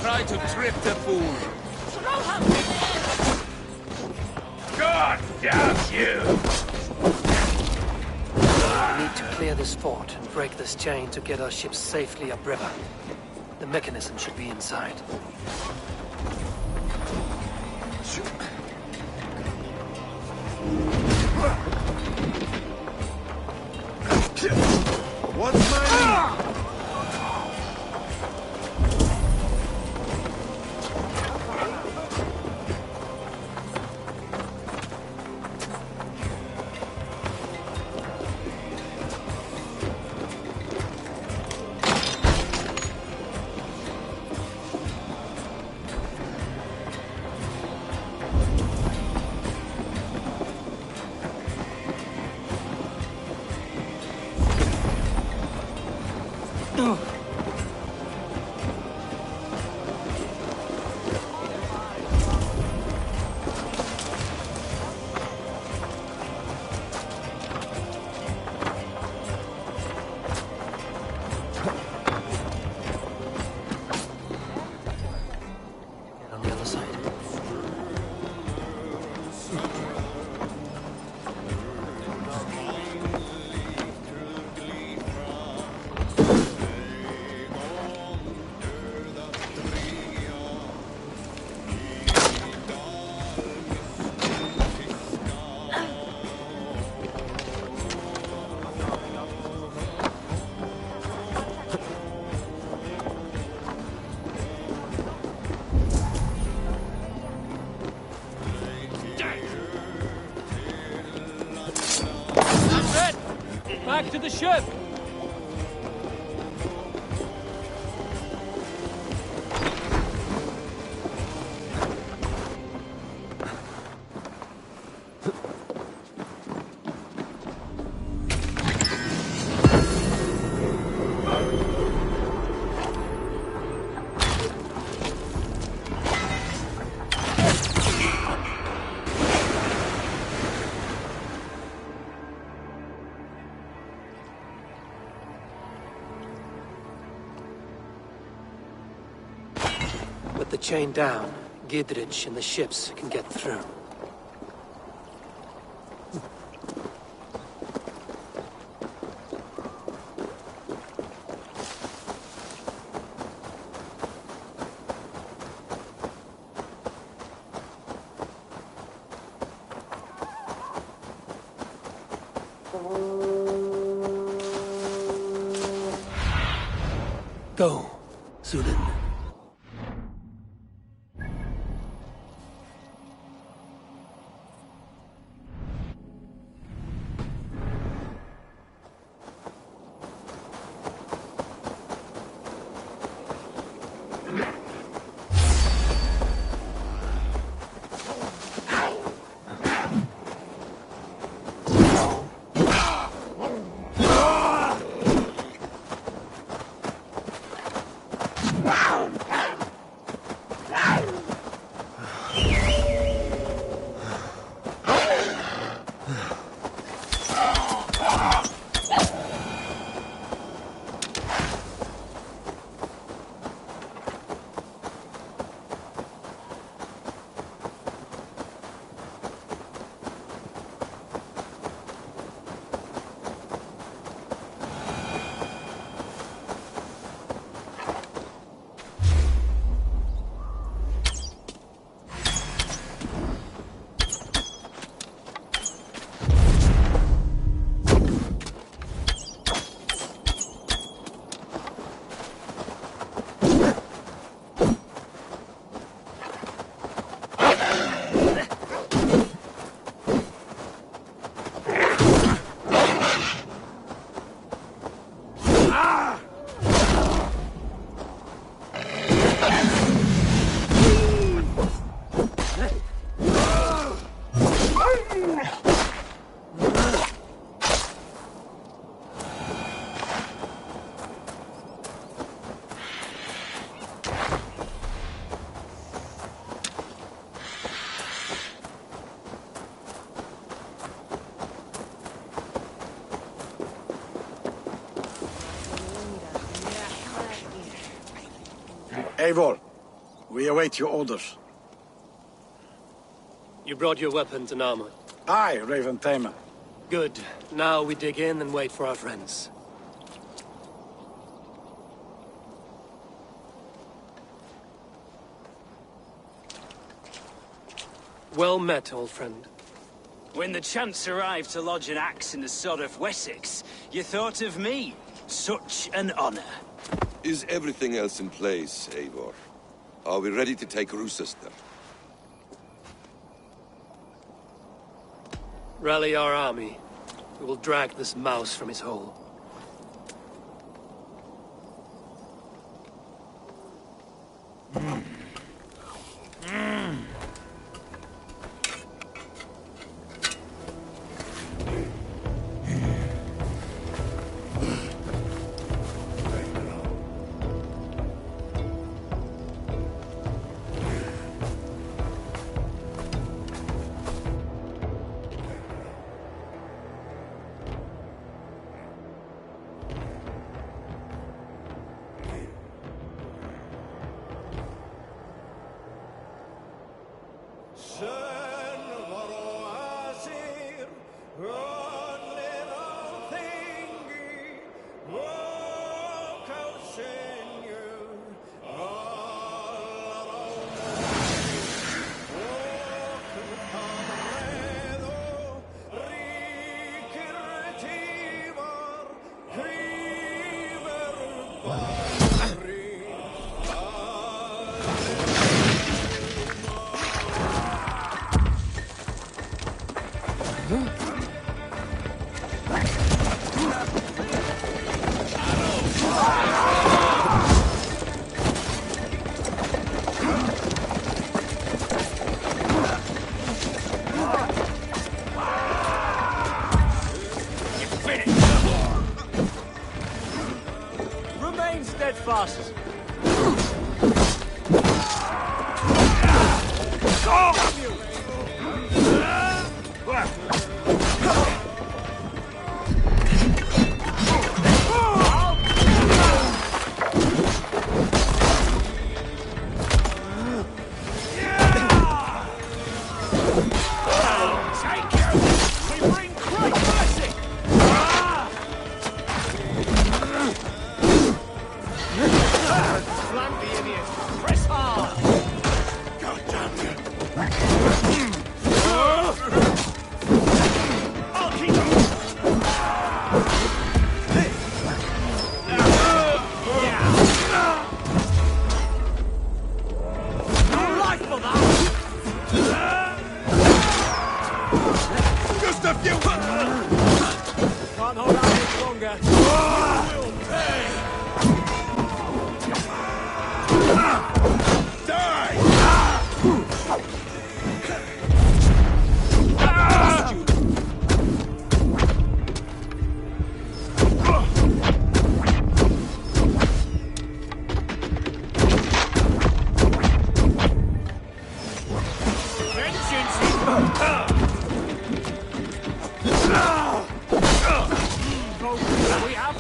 Try to trip the fool. Throw him! God damn you! We need to clear this fort and break this chain to get our ships safely upriver. The mechanism should be inside. What's my lead? On the other side. That's it! Back to the ship! With the chain down, Gidrich and the ships can get through. Go, Zulin. Wow! Eivor, we await your orders. You brought your weapons and armor? Aye, Raven Tamer. Good. Now we dig in and wait for our friends. Well met, old friend. When the chance arrived to lodge an axe in the sod of Wessex, you thought of me. Such an honor. Is everything else in place, Eivor? Are we ready to take Rochester? Rally our army. We will drag this mouse from his hole. Remain steadfast. We have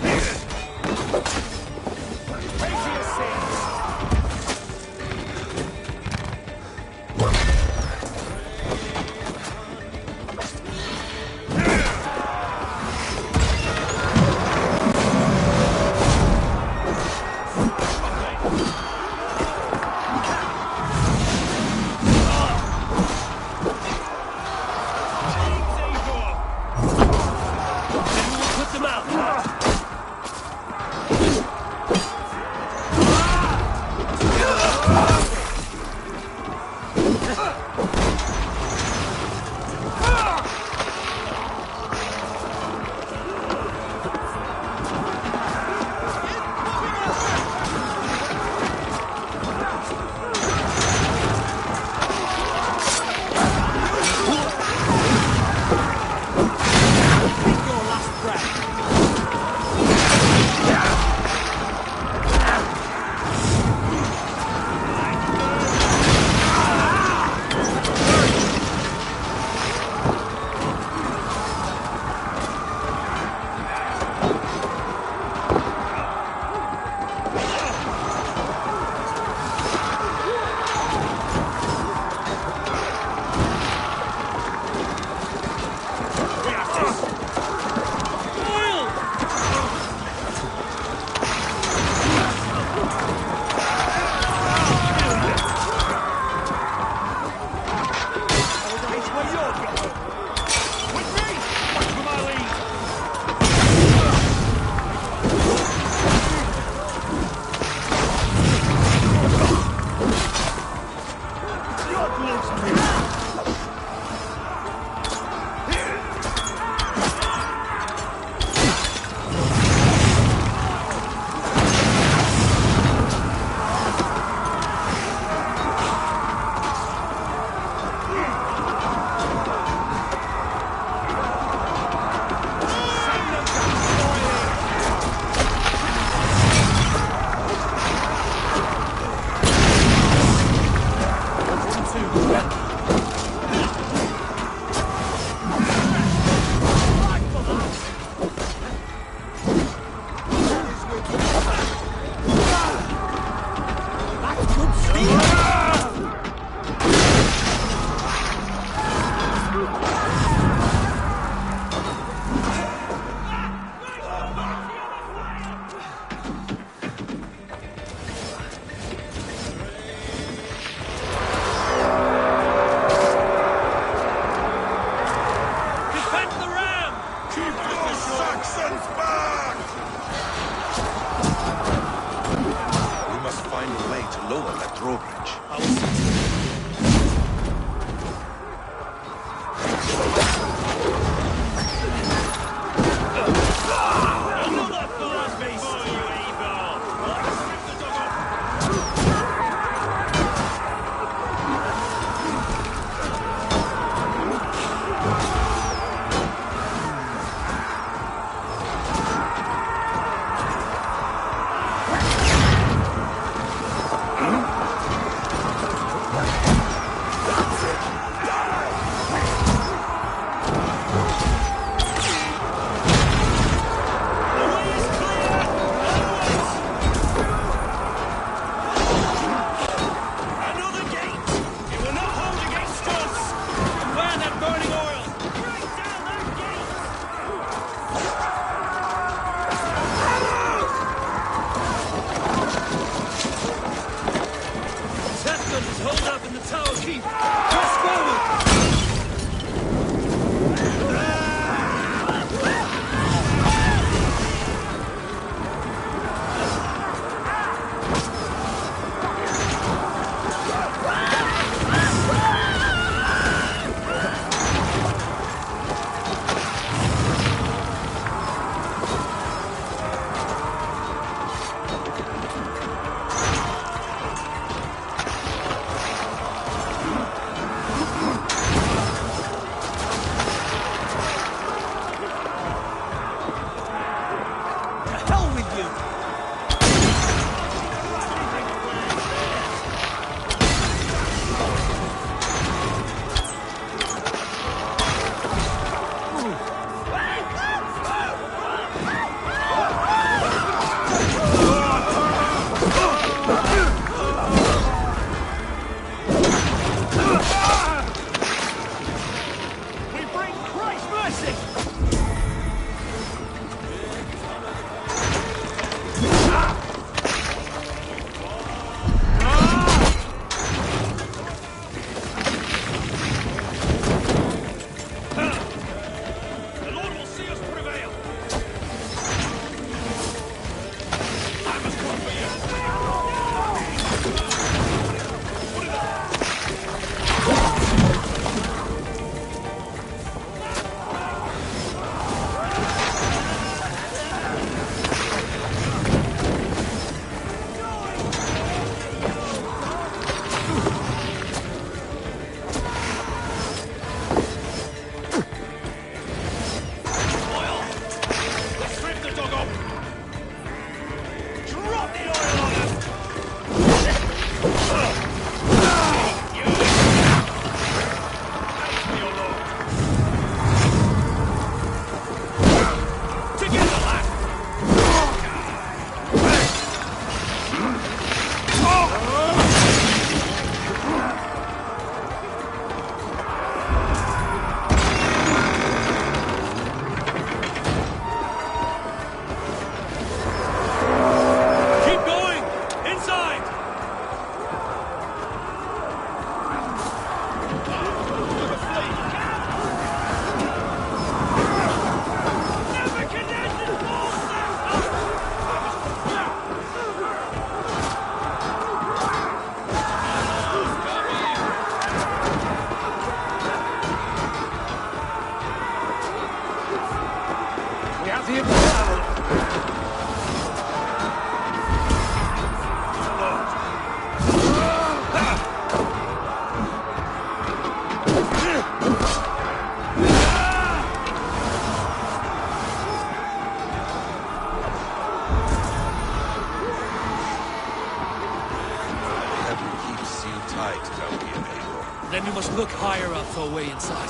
must look higher up for a way inside.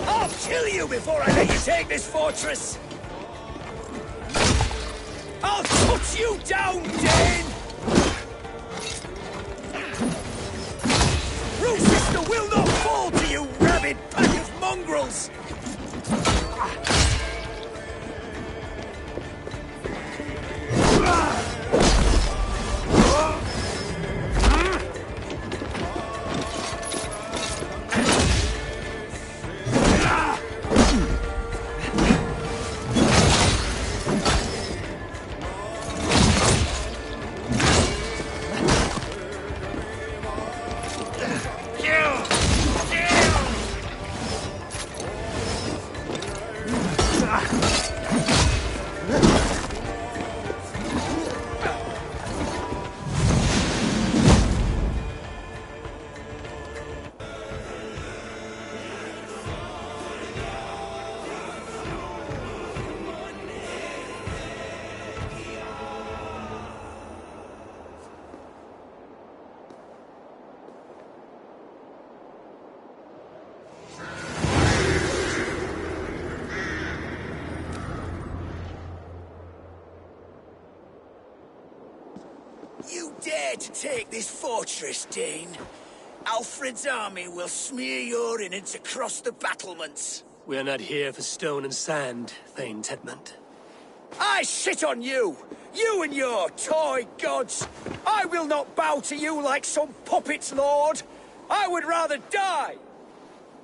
I'll kill you before I let you take this fortress! I'll cut you down, Dane! Root Sister will not fall to you, rabid pack of mongrels! You dare to take this fortress, Dane? Alfred's army will smear your innards across the battlements. We are not here for stone and sand, Thane Tedmund. I shit on you! You and your toy gods! I will not bow to you like some puppet's lord! I would rather die!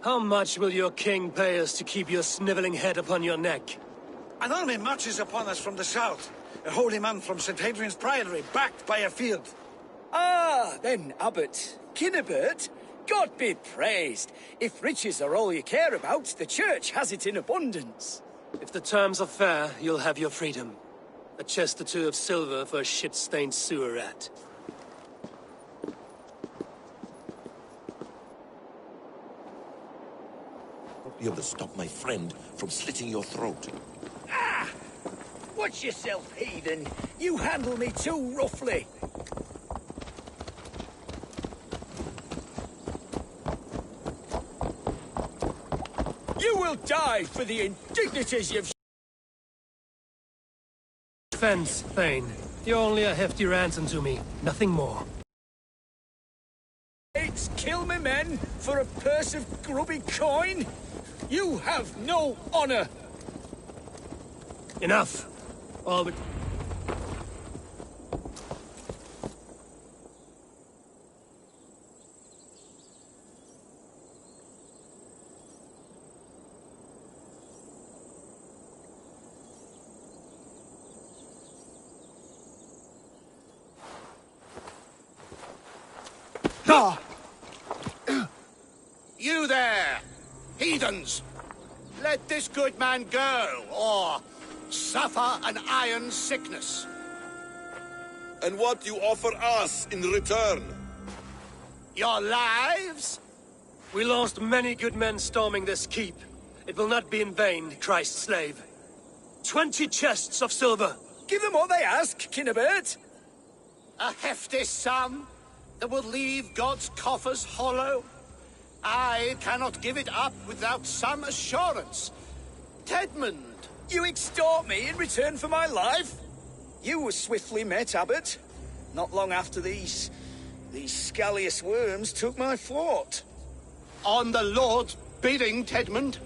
How much will your king pay us to keep your sniveling head upon your neck? An army marches upon us from the south. A holy man from St. Hadrian's Priory, backed by a field. Ah, then, Abbot. Kinnebert, God be praised. If riches are all you care about, the church has it in abundance. If the terms are fair, you'll have your freedom. A chest or two of silver for a shit-stained sewer rat. Won't be able to stop my friend from slitting your throat. Ah! Watch yourself, heathen. You handle me too roughly. You will die for the indignities you've... Fence, Thane. You're only a hefty ransom to me, nothing more. It's kill me men for a purse of grubby coin? You have no honor! Enough! All but... You there, heathens! Let this good man go, or suffer an iron sickness. And what do you offer us in return? Your lives? We lost many good men storming this keep. It will not be in vain, Christ's slave. 20 chests of silver. Give them what they ask, Kinnebert. A hefty sum that will leave God's coffers hollow. I cannot give it up without some assurance. Tedmund! You extort me in return for my life? You were swiftly met, Abbot. Not long after these scallious worms took my fort. On the Lord's bidding, Tedmund.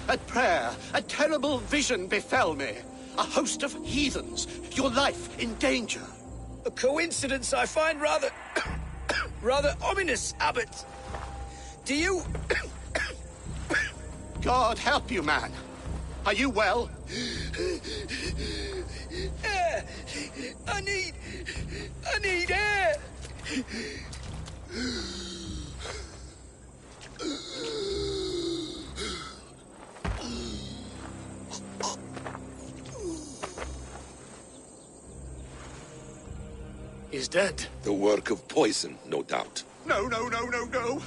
At prayer, a terrible vision befell me. A host of heathens, your life in danger. A coincidence I find rather... rather ominous, Abbot. Do you... God help you, man. Are you well? Air! I need air! He's dead. The work of poison, no doubt. No, no, no, no, no!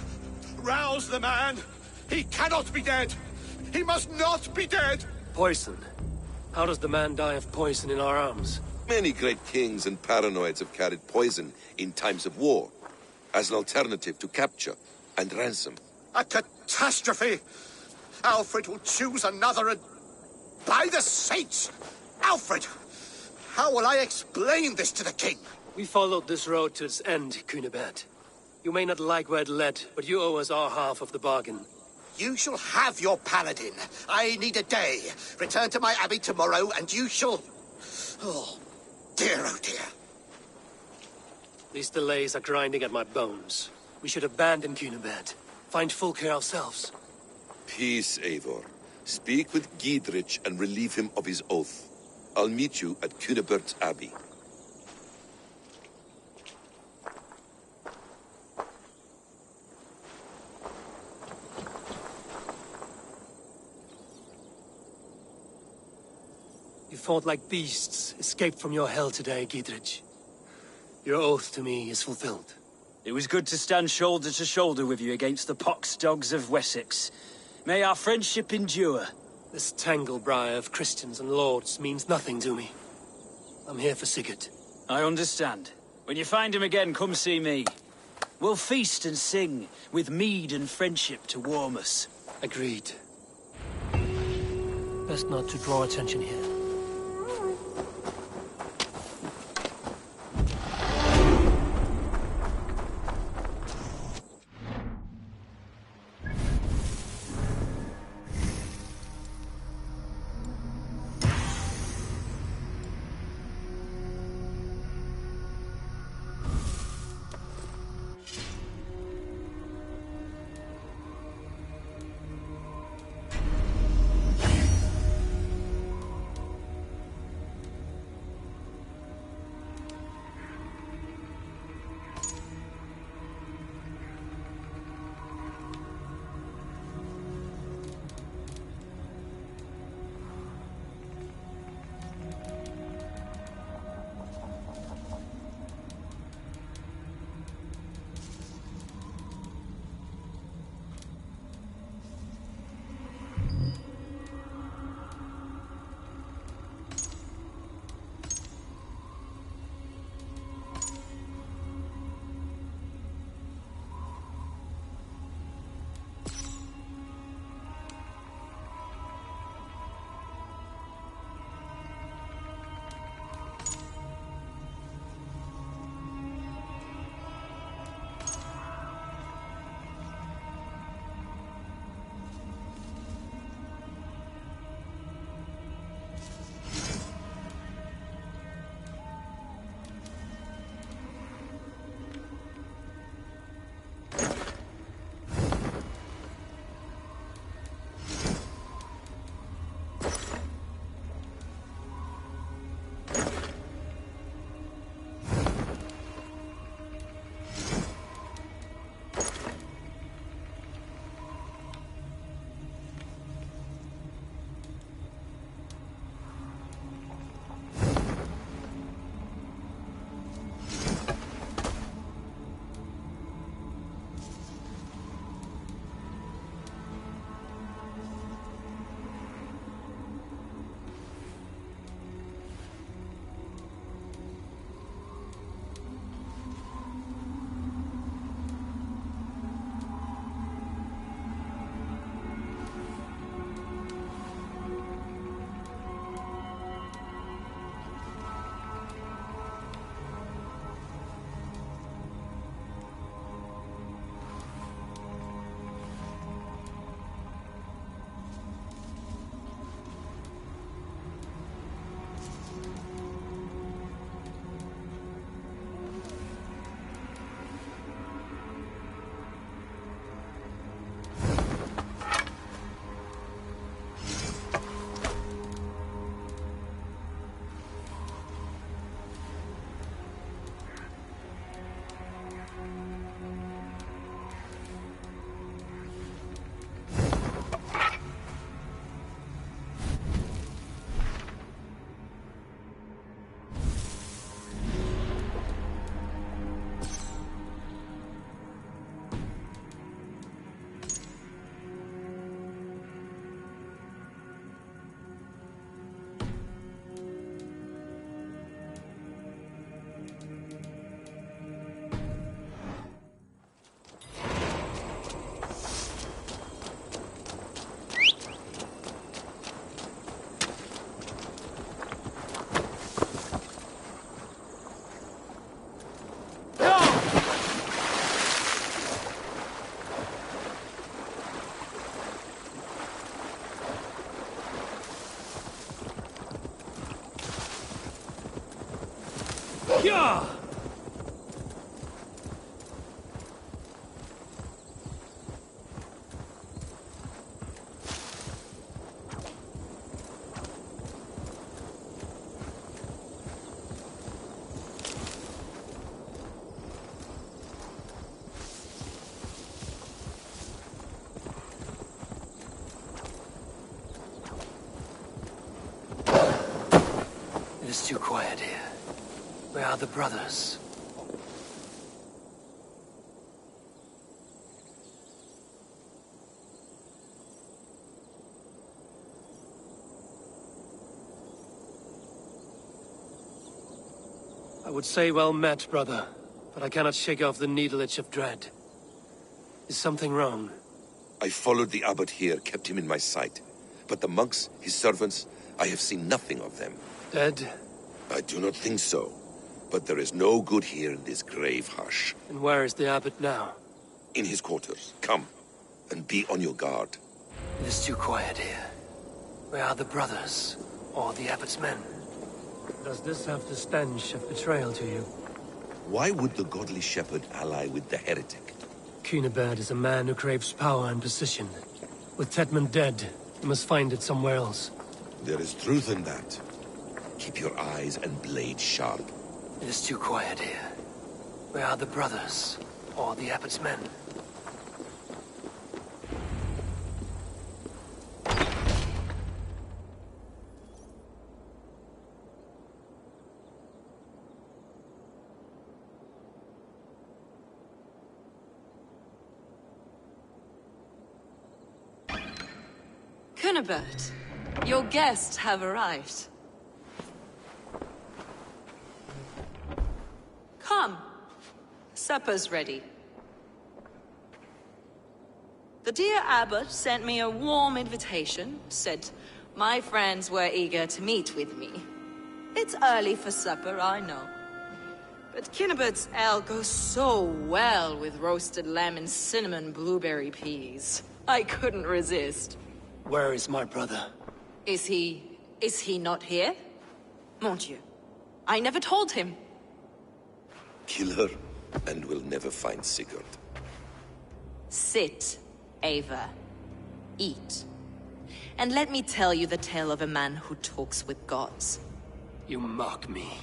Rouse the man! He cannot be dead! He must not be dead! Poison? How does the man die of poison in our arms? Many great kings and paranoids have carried poison in times of war, as an alternative to capture and ransom. A catastrophe! Alfred will choose another and... By the saints! Alfred! How will I explain this to the king? We followed this road to its end, Cunibert. You may not like where it led, but you owe us our half of the bargain. You shall have your paladin. I need a day. Return to my abbey tomorrow, and you shall... Oh dear. These delays are grinding at my bones. We should abandon Cunibert. Find Fulke ourselves. Peace, Eivor. Speak with Giedrich and relieve him of his oath. I'll meet you at Cunibert's Abbey. You fought like beasts, escaped from your hell today, Giedrich. Your oath to me is fulfilled. It was good to stand shoulder to shoulder with you against the pox dogs of Wessex. May our friendship endure. This tangle-briar of Christians and lords means nothing to me. I'm here for Sigurd. I understand. When you find him again, come see me. We'll feast and sing, with mead and friendship to warm us. Agreed. Best not to draw attention here. is too quiet here. Where are the brothers? I would say well met, brother, but I cannot shake off the needle itch of dread. Is something wrong? I followed the abbot here, kept him in my sight. But the monks, his servants, I have seen nothing of them. Dead? I do not think so. But there is no good here in this grave hush. And where is the abbot now? In his quarters. Come, and be on your guard. It is too quiet here. Where are the brothers? Or the abbot's men? Does this have the stench of betrayal to you? Why would the godly shepherd ally with the heretic? Cunibert is a man who craves power and position. With Tedmund dead, he must find it somewhere else. There is truth in that. Keep your eyes and blade sharp. It is too quiet here. Where are the brothers? Or the abbot's men? Cunibert, your guests have arrived. Come. Supper's ready. The dear abbot sent me a warm invitation, said my friends were eager to meet with me. It's early for supper, I know. But Cunibert's ale goes so well with roasted lamb and cinnamon blueberry peas. I couldn't resist. Where is my brother? Is he not here? Mon Dieu. I never told him. Kill her, and we'll never find Sigurd. Sit, Ava. Eat. And let me tell you the tale of a man who talks with gods. You mock me.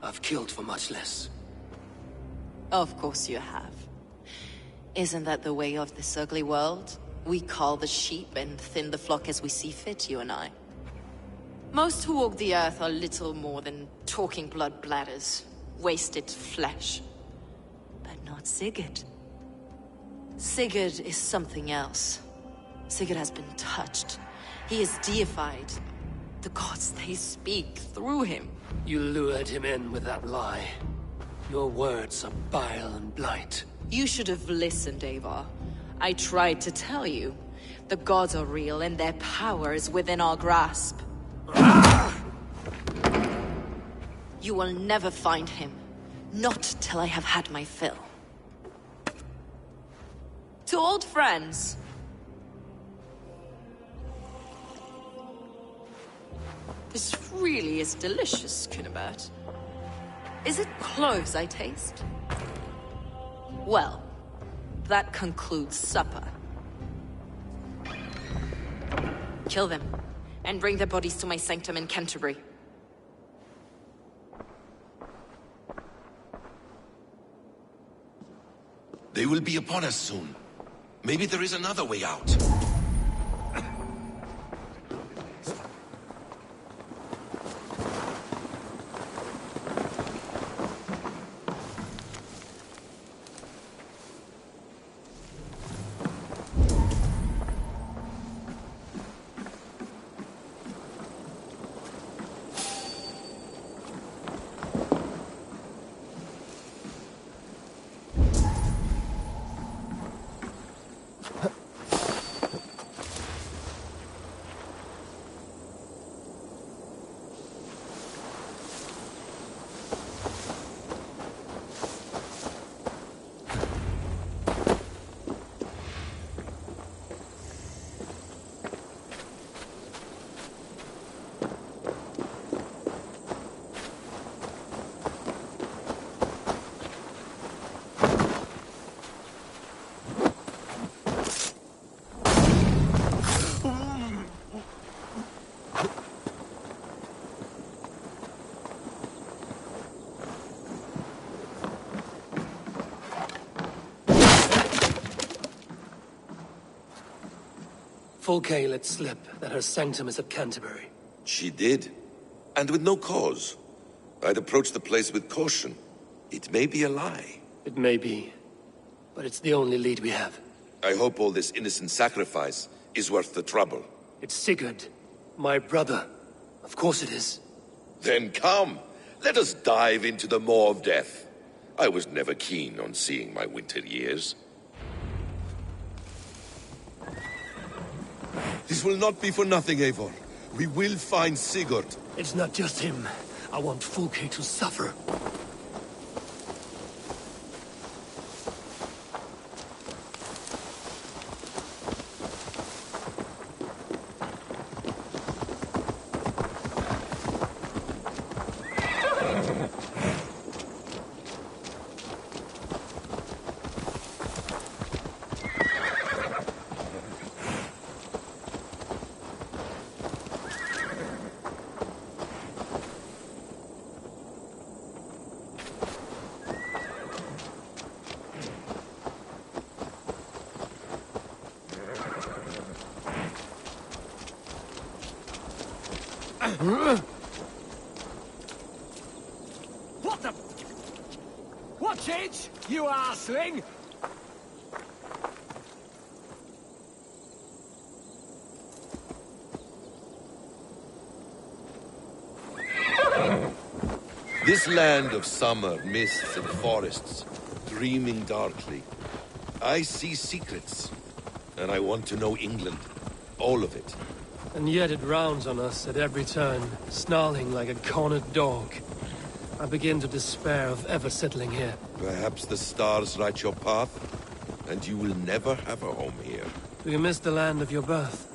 I've killed for much less. Of course you have. Isn't that the way of this ugly world? We cull the sheep and thin the flock as we see fit, you and I. Most who walk the earth are little more than talking blood bladders, wasted flesh. But not Sigurd. Sigurd is something else. Sigurd has been touched. He is deified. The gods, they speak through him. You lured him in with that lie. Your words are bile and blight. You should have listened, Ava. I tried to tell you. The gods are real, and their power is within our grasp. You will never find him. Not till I have had my fill. To old friends. This really is delicious, Cunibert. Is it cloves I taste? Well, that concludes supper. Kill them, and bring their bodies to my sanctum in Canterbury. They will be upon us soon. Maybe there is another way out. Fulke let slip that her sanctum is at Canterbury. She did. And with no cause. I'd approach the place with caution. It may be a lie. It may be. But it's the only lead we have. I hope all this innocent sacrifice is worth the trouble. It's Sigurd. My brother. Of course it is. Then come. Let us dive into the maw of death. I was never keen on seeing my winter years. This will not be for nothing, Eivor. We will find Sigurd. It's not just him. I want Fulke to suffer. What the... Watch it, you arseling! This land of summer, mists and forests, dreaming darkly. I see secrets, and I want to know England. All of it. And yet it rounds on us at every turn, snarling like a cornered dog. I begin to despair of ever settling here. Perhaps the stars write your path, and you will never have a home here. Do you miss the land of your birth?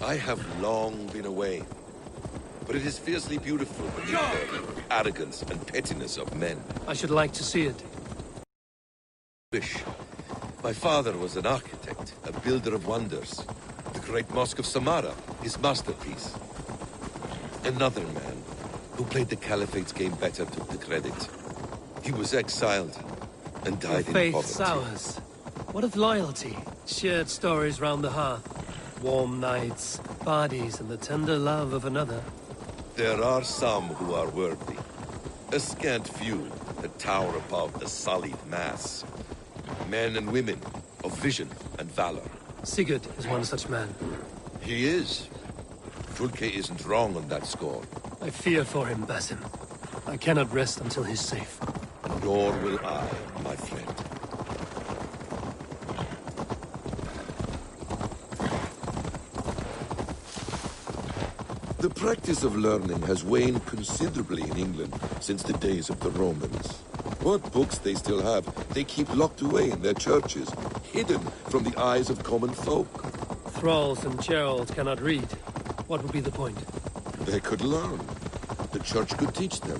I have long been away. But it is fiercely beautiful beneath the arrogance and pettiness of men. I should like to see it. My father was an architect, a builder of wonders. The great Mosque of Samarra, his masterpiece. Another man, who played the Caliphate's game better, took the credit. He was exiled, and died in faith poverty. sours. What of loyalty? Shared stories round the hearth. Warm nights, parties, and the tender love of another. There are some who are worthy. A scant few that tower above the sullied mass. Men and women of vision and valor. Sigurd is one such man. He is. Fulke isn't wrong on that score. I fear for him, Basim. I cannot rest until he's safe. Nor will I, my friend. The practice of learning has waned considerably in England since the days of the Romans. What books they still have, they keep locked away in their churches, hidden from the eyes of common folk. Thralls and Gerald cannot read. What would be the point? They could learn. The church could teach them.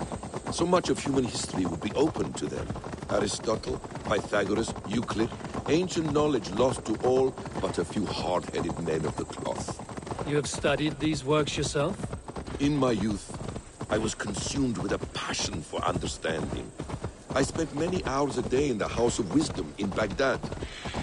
So much of human history would be open to them. Aristotle, Pythagoras, Euclid, ancient knowledge lost to all but a few hard-headed men of the cloth. You have studied these works yourself? In my youth, I was consumed with a passion for understanding. I spent many hours a day in the House of Wisdom in Baghdad.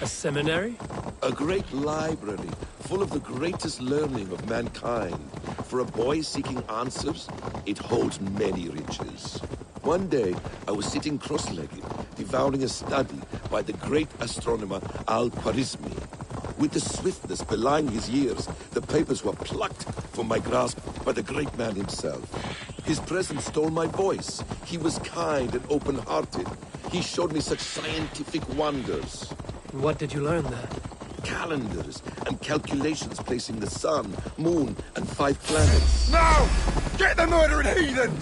A seminary? A great library, full of the greatest learning of mankind. For a boy seeking answers, it holds many riches. One day, I was sitting cross-legged, devouring a study by the great astronomer Al-Khwarizmi. With the swiftness belying his years, the papers were plucked from my grasp by the great man himself. His presence stole my voice. He was kind and open-hearted. He showed me such scientific wonders. What did you learn there? Calendars and calculations placing the sun, moon, and 5 planets. Now! Get the murdering heathen!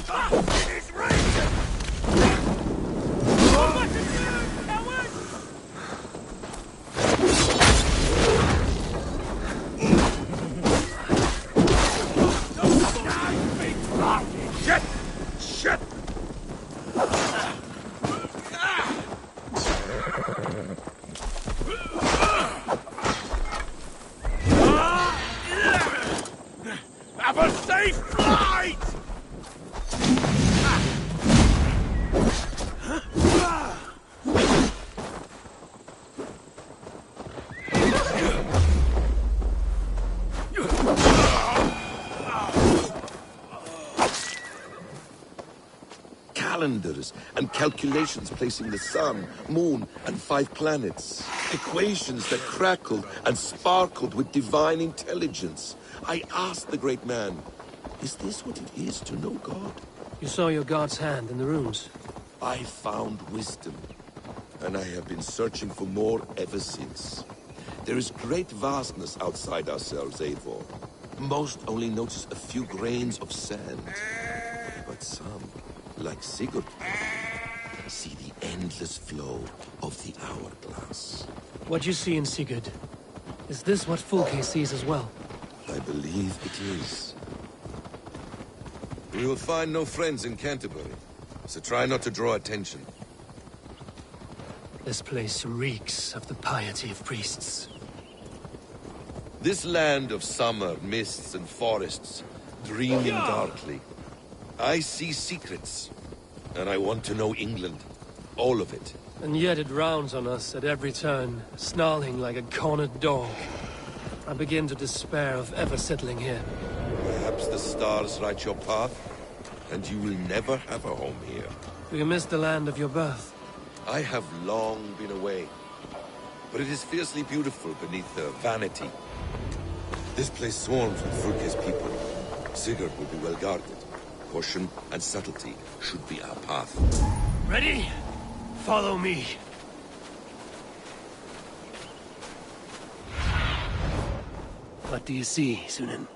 It's raging! Shit! Shit! Have a safe flight! calendars and calculations placing the sun, moon, and 5 planets. Equations that crackled and sparkled with divine intelligence. I asked the great man, is this what it is to know God? You saw your god's hand in the runes. I found wisdom, and I have been searching for more ever since. There is great vastness outside ourselves, Eivor. Most only notice a few grains of sand. But some, like Sigurd, see the endless flow of the hourglass. What you see in Sigurd, is this what Fulke sees as well? I believe it is. We will find no friends in Canterbury, so try not to draw attention. This place reeks of the piety of priests. This land of summer, mists and forests, dreaming darkly. I see secrets, and I want to know England. All of it. And yet it rounds on us at every turn, snarling like a cornered dog. I begin to despair of ever settling here. Perhaps the stars write your path, and you will never have a home here. Do you miss the land of your birth? I have long been away, but it is fiercely beautiful beneath the vanity. This place swarms with Fulke's people. Sigurd will be well guarded. Caution and subtlety should be our path. Ready? Follow me. What do you see, Sunan?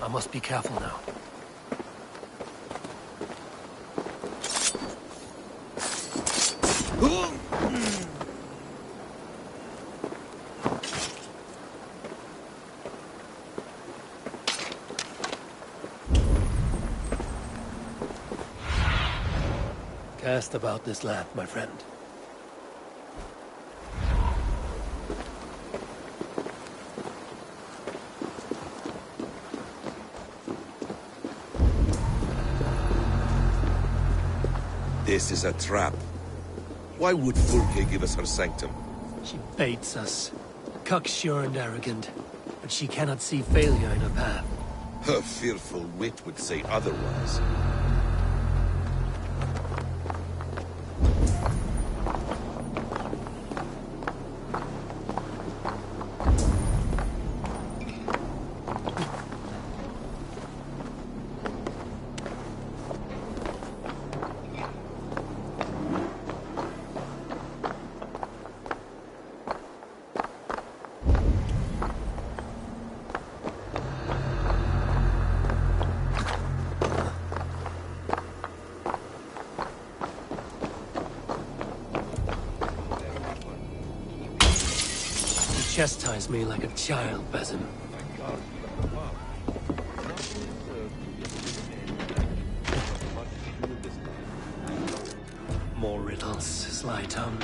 I must be careful now. Cast about this land, my friend. This is a trap. Why would Fulke give us her sanctum? She baits us. Cocksure and arrogant. But she cannot see failure in her path. Her fearful wit would say otherwise. Chastise me like a child, Basim. More riddles, sly tongue.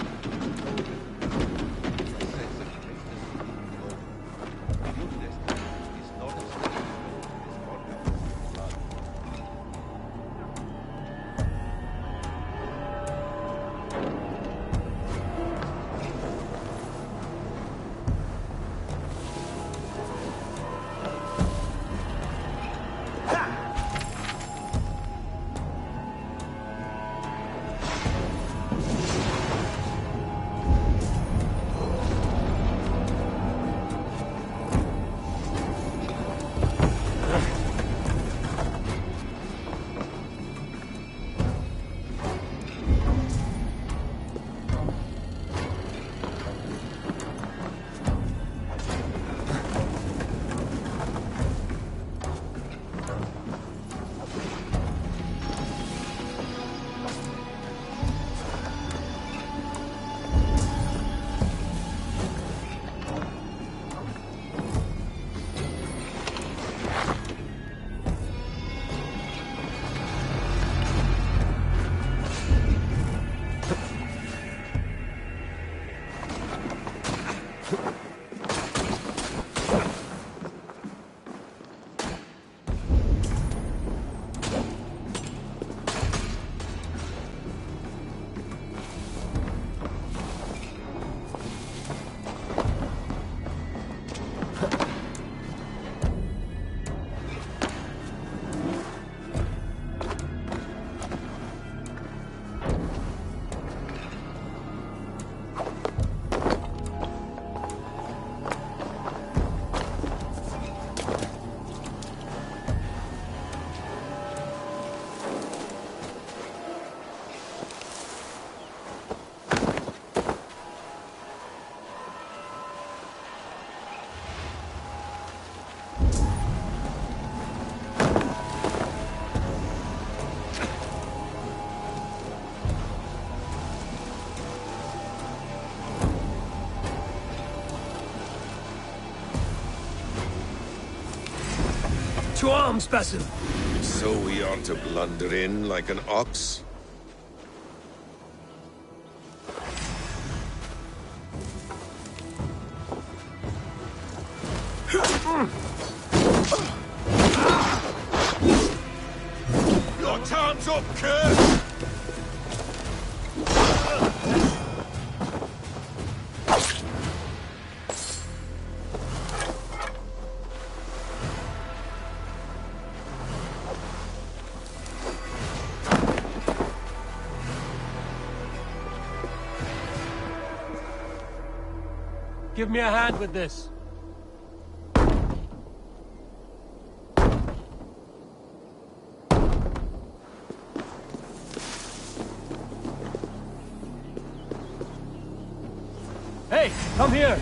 to arms, Basim! So we are to blunder in like an ox? Your time's up, Kurt! Give me a hand with this. Hey, come here!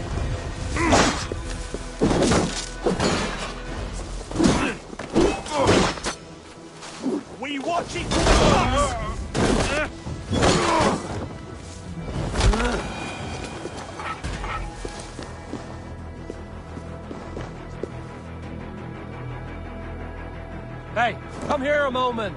We watch it! Hey, come here a moment!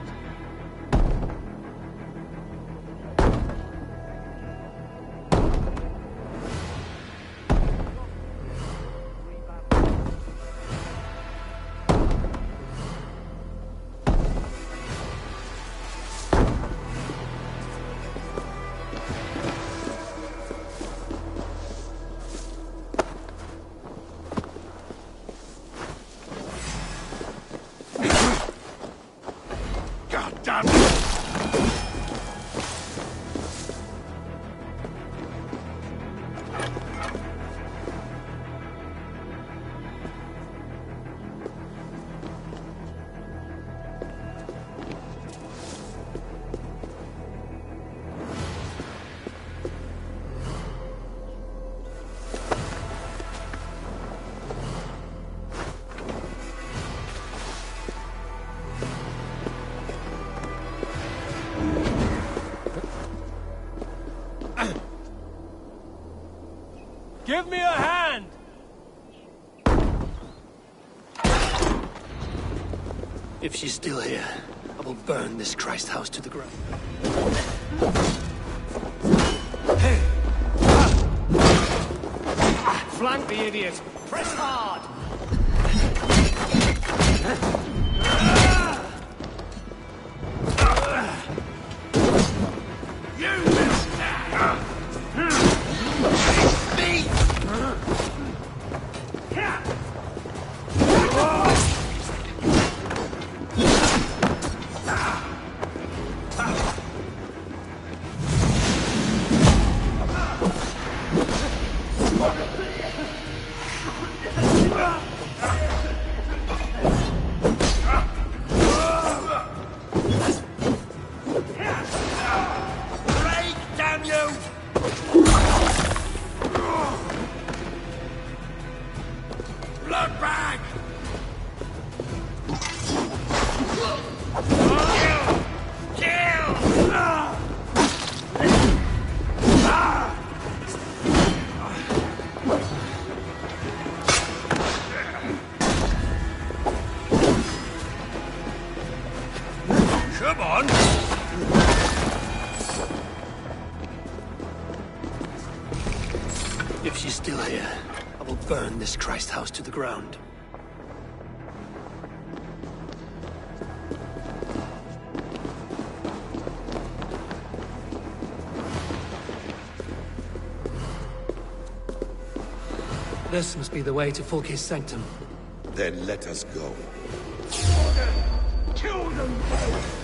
Give me a hand! If she's still here, I will burn this Christ house to the ground. Hey! Flank the idiot! Press hard! You missed! Come on! If she's still here, I will burn this Christ house to the ground. This must be the way to Fulke's sanctum. Then let us go. Kill them both!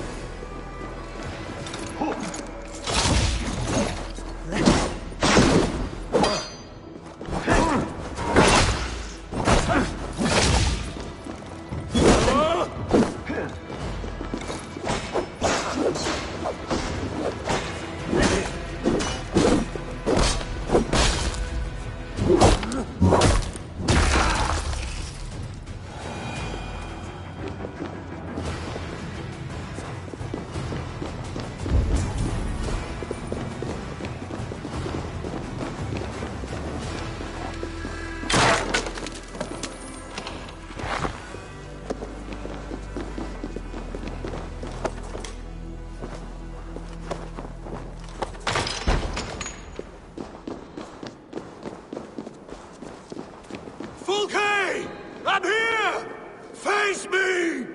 It's me!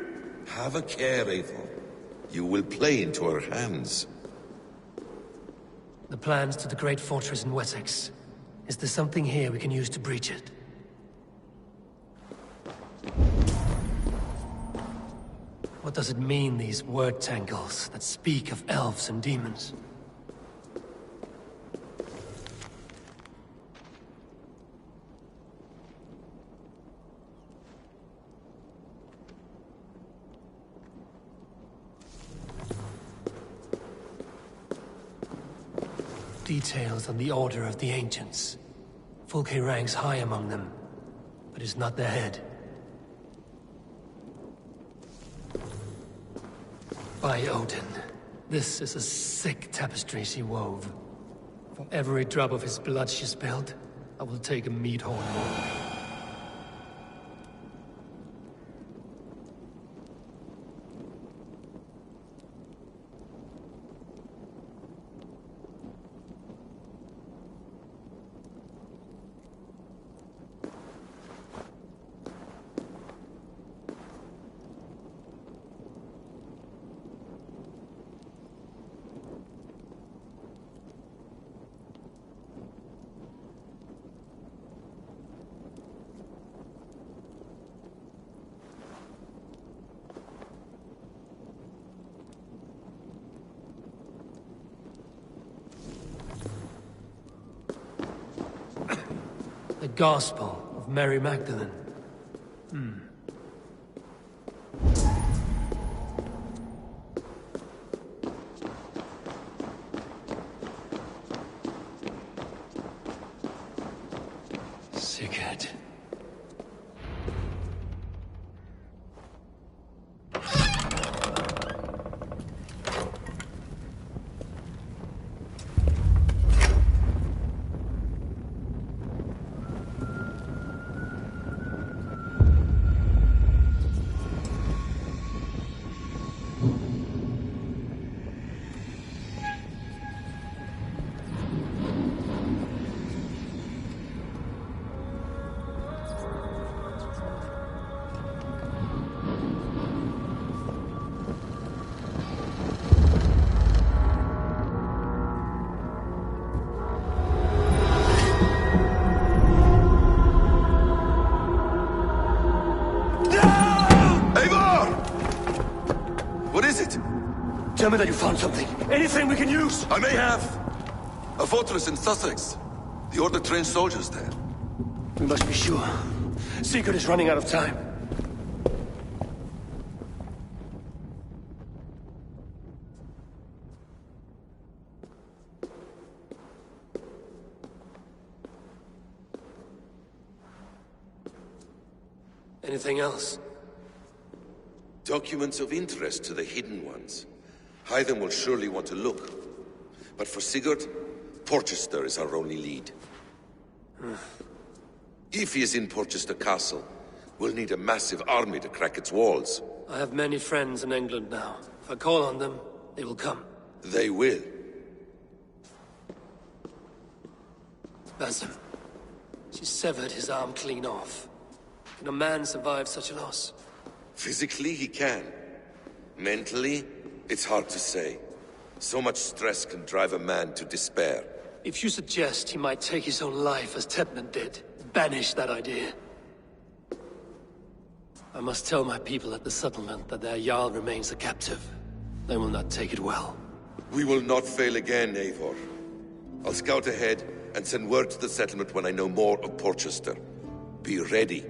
Have a care, Eivor. You will play into our hands. The plans to the great fortress in Wessex. Is there something here we can use to breach it? What does it mean, these word tangles that speak of elves and demons? Details on the Order of the Ancients. Fulke ranks high among them, but is not their head. By Odin, this is a sick tapestry she wove. For every drop of his blood she spilled, I will take a meat horn more. The Gospel of Mary Magdalene. Sigurd. Tell me that you found something. Anything we can use! I may have. A fortress in Sussex. The Order trained soldiers there. We must be sure. Sigurd is running out of time. Anything else? Documents of interest to the Hidden Ones. Hythen will surely want to look. But for Sigurd, Porchester is our only lead. If he is in Porchester Castle, we'll need a massive army to crack its walls. I have many friends in England now. If I call on them, they will come. They will. Basim. She severed his arm clean off. Can a man survive such a loss? Physically, he can. Mentally, it's hard to say. So much stress can drive a man to despair. If you suggest he might take his own life as Tedmund did, banish that idea. I must tell my people at the settlement that their Jarl remains a captive. They will not take it well. We will not fail again, Eivor. I'll scout ahead and send word to the settlement when I know more of Porchester. Be ready.